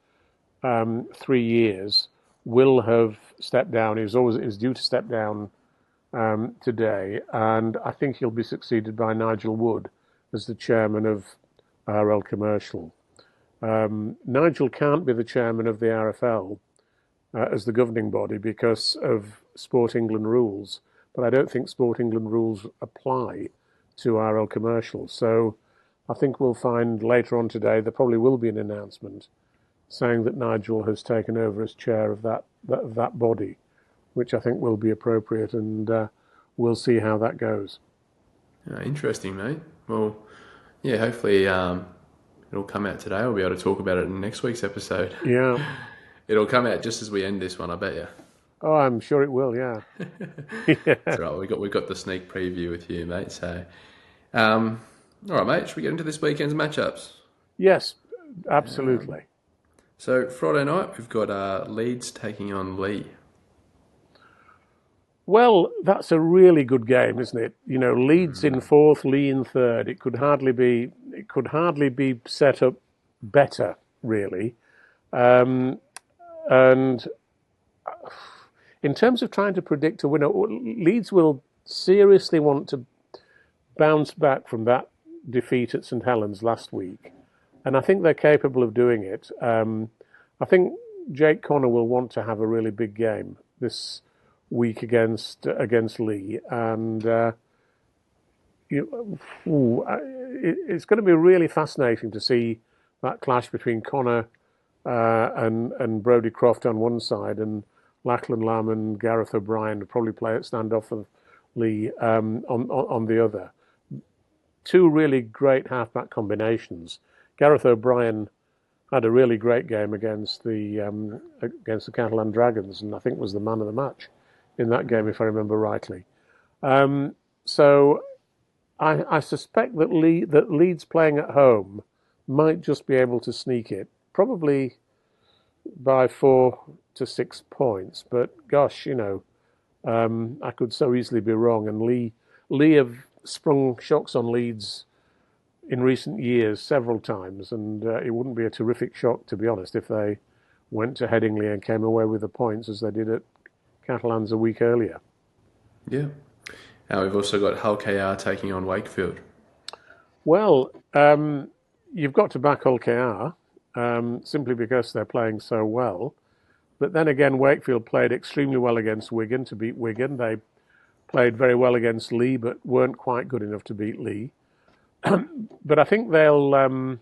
3 years, will have stepped down. He was due to step down today, and I think he'll be succeeded by Nigel Wood as the chairman of RL Commercial. Nigel can't be the chairman of the RFL as the governing body because of Sport England rules, but I don't think Sport England rules apply to RL Commercial. So I think we'll find later on today there probably will be an announcement saying that Nigel has taken over as chair of that body, which I think will be appropriate, and we'll see how that goes. Interesting, mate. Well, yeah, hopefully it'll come out today. We'll be able to talk about it in next week's episode. Yeah. It'll come out just as we end this one, I bet you. Oh, I'm sure it will, yeah. Yeah. That's right. We got the sneak preview with you, mate. So, all right, mate. Should we get into this weekend's matchups? Yes, absolutely. So Friday night we've got Leeds taking on Leigh. Well, that's a really good game, isn't it? You know, Leeds in fourth, Leigh in third. It could hardly be set up better, really. And in terms of trying to predict a winner, Leeds will seriously want to bounce back from that defeat at St Helens last week. And I think they're capable of doing it. I think Jake Connor will want to have a really big game this week against Leigh. And it's going to be really fascinating to see that clash between Connor and Brodie Croft on one side, and Lachlan Lamb and Gareth O'Brien will probably play at standoffly on the other. Two really great halfback combinations. Gareth O'Brien had a really great game against the Catalan Dragons, and I think was the man of the match in that game, if I remember rightly. So I suspect that Leeds playing at home might just be able to sneak it, probably by 4 to 6 points. But gosh, I could so easily be wrong. And Leigh have sprung shocks on Leeds in recent years several times, and it wouldn't be a terrific shock, to be honest, if they went to Headingley and came away with the points as they did at Catalans a week earlier. Yeah. We've also got Hull KR taking on Wakefield. Well, you've got to back Hull KR simply because they're playing so well. But then again, Wakefield played extremely well against Wigan to beat Wigan. They played very well against Leigh, but weren't quite good enough to beat Leigh. But I think they'll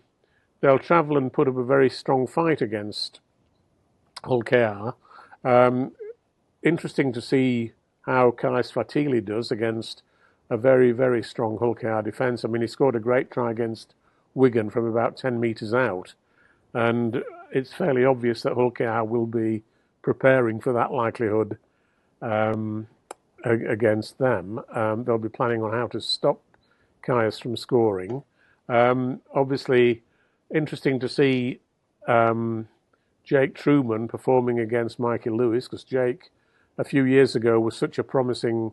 travel and put up a very strong fight against Hull KR. Interesting to see how Kai Svatili does against a very, very strong Hull KR defence. I mean, he scored a great try against Wigan from about 10 metres out. And it's fairly obvious that Hull KR will be preparing for that likelihood against them. They'll be planning on how to stop Caius from scoring. Obviously, interesting to see Jake Truman performing against Mikey Lewis, because Jake, a few years ago, was such a promising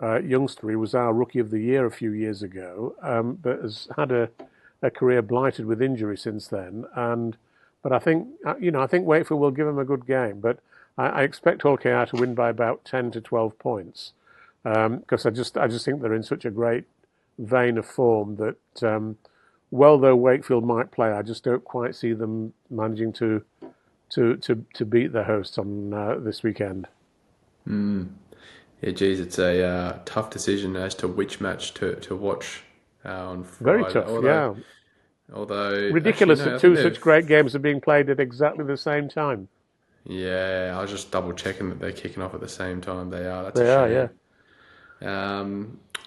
youngster. He was our Rookie of the Year a few years ago, but has had a career blighted with injury since then. But I think Wakefield will give him a good game. But I expect Hull KR to win by about 10 to 12 points, because I just think they're in such a great vein of form that, though Wakefield might play, I just don't quite see them managing to beat their hosts on this weekend. Yeah, geez, it's a tough decision as to which match to watch on Friday. Very tough, Although ridiculous that two such great games are being played at exactly the same time. Yeah, I was just double checking that they're kicking off at the same time. They are. That's they a are, shame. Yeah.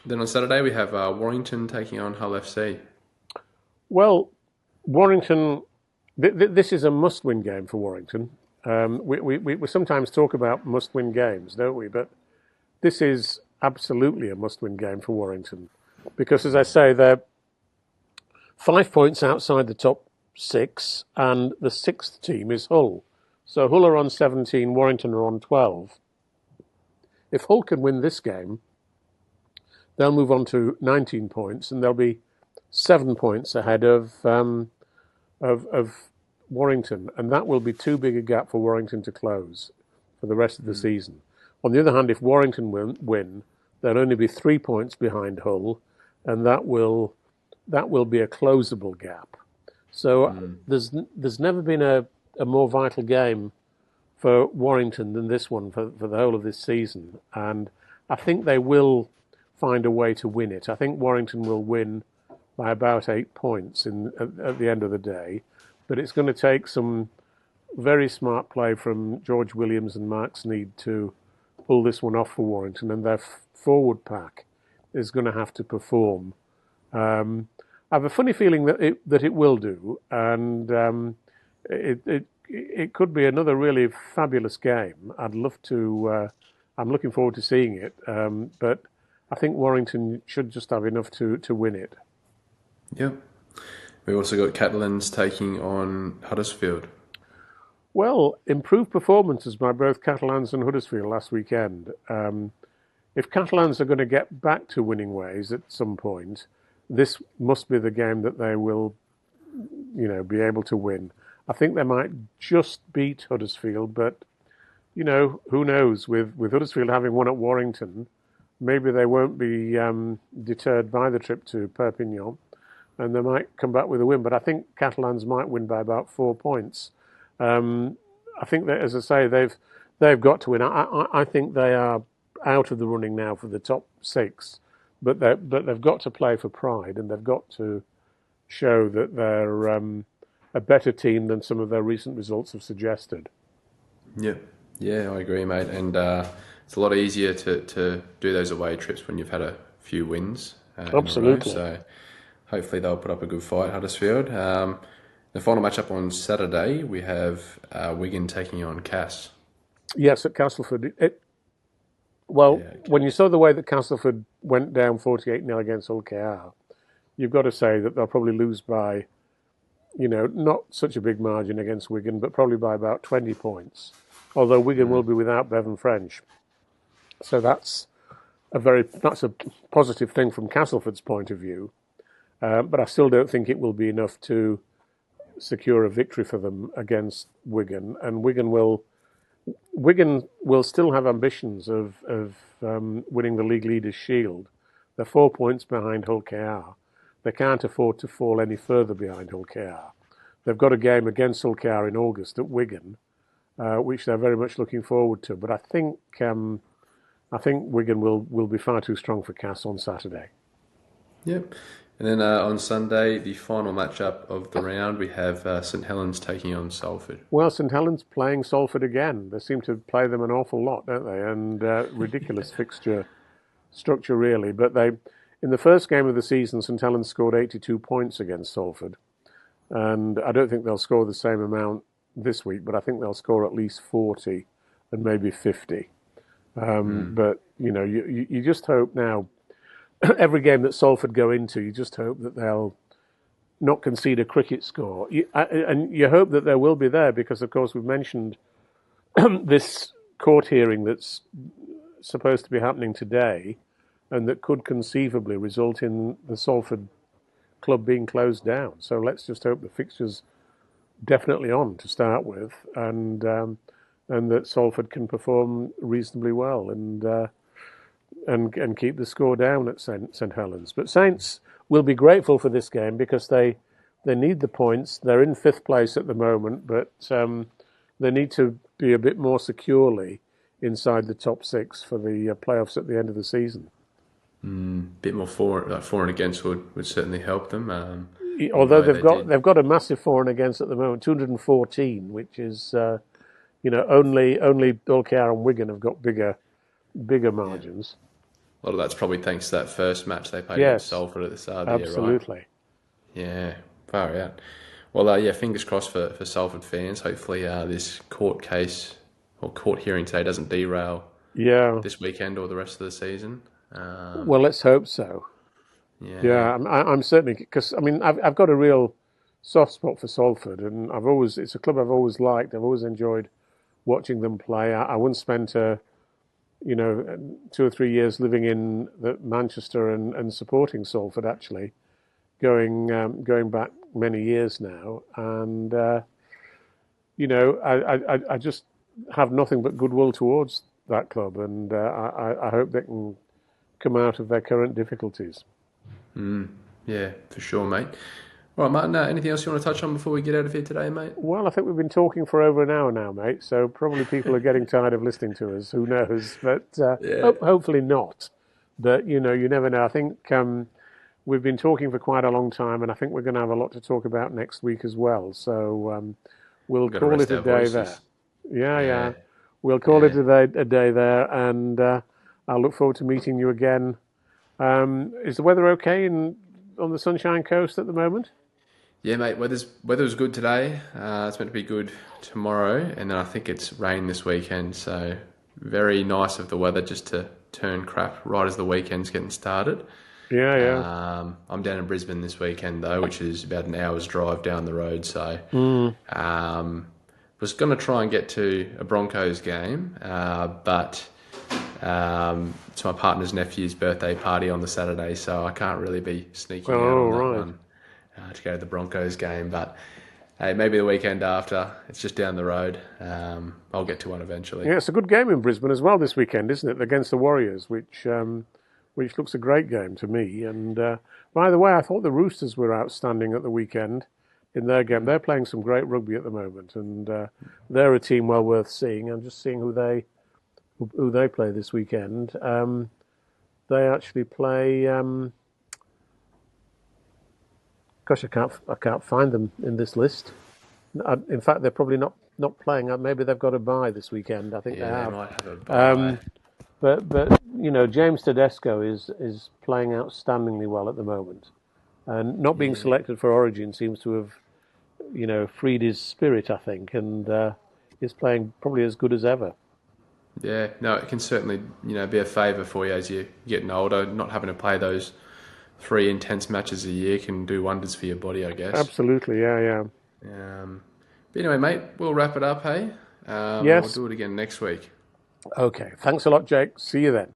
Then on Saturday we have Warrington taking on Hull FC. Well, Warrington, this is a must-win game for Warrington. We sometimes talk about must-win games, don't we? But this is absolutely a must-win game for Warrington, because, as I say, they're 5 points outside the top 6, and the 6th team is Hull. So Hull are on 17, Warrington are on 12. If Hull can win this game, they'll move on to 19 points, and they'll be 7 points ahead of Warrington, and that will be too big a gap for Warrington to close for the rest of the season. On the other hand, if Warrington win, they'll only be 3 points behind Hull, and that will that will be a closable gap. So there's never been a more vital game for Warrington than this one for the whole of this season. And I think they will find a way to win it. I think Warrington will win by about 8 points at the end of the day. But it's going to take some very smart play from George Williams and Mark Sneed to pull this one off for Warrington. And their forward pack is going to have to perform. I have a funny feeling that it will do. And it could be another really fabulous game. I'd love to. I'm looking forward to seeing it. But I think Warrington should just have enough to win it. Yep. We've also got Catalans taking on Huddersfield. Well, improved performances by both Catalans and Huddersfield last weekend. If Catalans are going to get back to winning ways at some point, this must be the game that they will, be able to win. I think they might just beat Huddersfield, but, who knows? With Huddersfield having won at Warrington, maybe they won't be deterred by the trip to Perpignan, and they might come back with a win. But I think Catalans might win by about 4 points. I think that, as I say, they've got to win. I think they are out of the running now for the top 6, but they've got to play for pride, and they've got to show that they're a better team than some of their recent results have suggested. Yeah, I agree, mate. And it's a lot easier to do those away trips when you've had a few wins. Absolutely. So hopefully they'll put up a good fight, Huddersfield. The final matchup on Saturday, we have Wigan taking on Cass. Yes, at Castleford. When you saw the way that Castleford went down 48-0 against Hull KR, you've got to say that they'll probably lose by, not such a big margin against Wigan, but probably by about 20 points. Although Wigan will be without Bevan French. So that's a positive thing from Castleford's point of view. But I still don't think it will be enough to secure a victory for them against Wigan. And Wigan will still have ambitions of winning the League Leaders' Shield. They're 4 points behind Hull KR. They can't afford to fall any further behind Hull KR. They've got a game against Hull KR in August at Wigan, which they're very much looking forward to. But I think Wigan will be far too strong for Cass on Saturday. Yep. And then on Sunday, the final matchup of the round, we have St Helens taking on Salford. Well, St Helens playing Salford again. They seem to play them an awful lot, don't they? And ridiculous fixture structure, really. But in the first game of the season, St Helens scored 82 points against Salford. And I don't think they'll score the same amount this week, but I think they'll score at least 40 and maybe 50. But, you just hope now, every game that Salford go into, you just hope that they'll not concede a cricket score. And you hope that there will be there because, of course, we've mentioned this court hearing that's supposed to be happening today and that could conceivably result in the Salford club being closed down. So let's just hope the fixture's definitely on to start with and that Salford can perform reasonably well and keep the score down at St Helens. But Saints will be grateful for this game because they need the points. They're in 5th place at the moment, but they need to be a bit more securely inside the top 6 for the playoffs at the end of the season. Bit more for and against would certainly help them. Although they've got a massive for and against at the moment, 214, which is only Hull KR and Wigan have got bigger margins. Yeah. A lot of that's probably thanks to that first match they played against Salford at the start of the year, right? Absolutely. Yeah, far out. Well, fingers crossed for Salford fans. Hopefully this court case or court hearing today doesn't derail this weekend or the rest of the season. Well, let's hope so. Yeah, I'm certainly, because I've got a real soft spot for Salford, and it's a club I've always liked. I've always enjoyed watching them play. I once spent 2 or 3 years living in Manchester and supporting Salford, actually, going back many years now. And, I just have nothing but goodwill towards that club. And I hope they can come out of their current difficulties. Yeah, Yeah, for sure, mate. All right, Martin, anything else you want to touch on before we get out of here today, mate? Well, I think we've been talking for over an hour now, mate. So probably people are getting tired of listening to us. Who knows? But Yeah. hopefully not. But you never know. I think we've been talking for quite a long time, and I think we're going to have a lot to talk about next week as well. So we'll We've got to call rest it a our day there. voices. Yeah. Yeah. We'll call it Yeah. a day there, and I'll look forward to meeting you again. Is the weather okay on the Sunshine Coast at the moment? Yeah, mate. Weather's good today. It's meant to be good tomorrow, and then I think it's rain this weekend. So very nice of the weather just to turn crap right as the weekend's getting started. Yeah. I'm down in Brisbane this weekend though, which is about an hour's drive down the road. So was going to try and get to a Broncos game, but it's my partner's nephew's birthday party on the Saturday, so I can't really be sneaking out on that one to go to the Broncos game. But hey, maybe the weekend after. It's just down the road. I'll get to one eventually. Yeah, it's a good game in Brisbane as well this weekend, isn't it? Against the Warriors, which looks a great game to me. And by the way, I thought the Roosters were outstanding at the weekend in their game. They're playing some great rugby at the moment, and they're a team well worth seeing. I'm just seeing who they play this weekend. They actually play. Gosh, I can't find them in this list. In fact, they're probably not playing. Maybe they've got a bye this weekend. I think they have. They might have a bye. But James Tedesco is playing outstandingly well at the moment, and not being selected for Origin seems to have freed his spirit, I think, and is playing probably as good as ever. Yeah, no, it can certainly be a favour for you as you're getting older. Not having to play those 3 intense matches a year can do wonders for your body, I guess. Absolutely, yeah. But anyway, mate, we'll wrap it up, hey? Yes. We'll do it again next week. Okay, thanks a lot, Jake. See you then.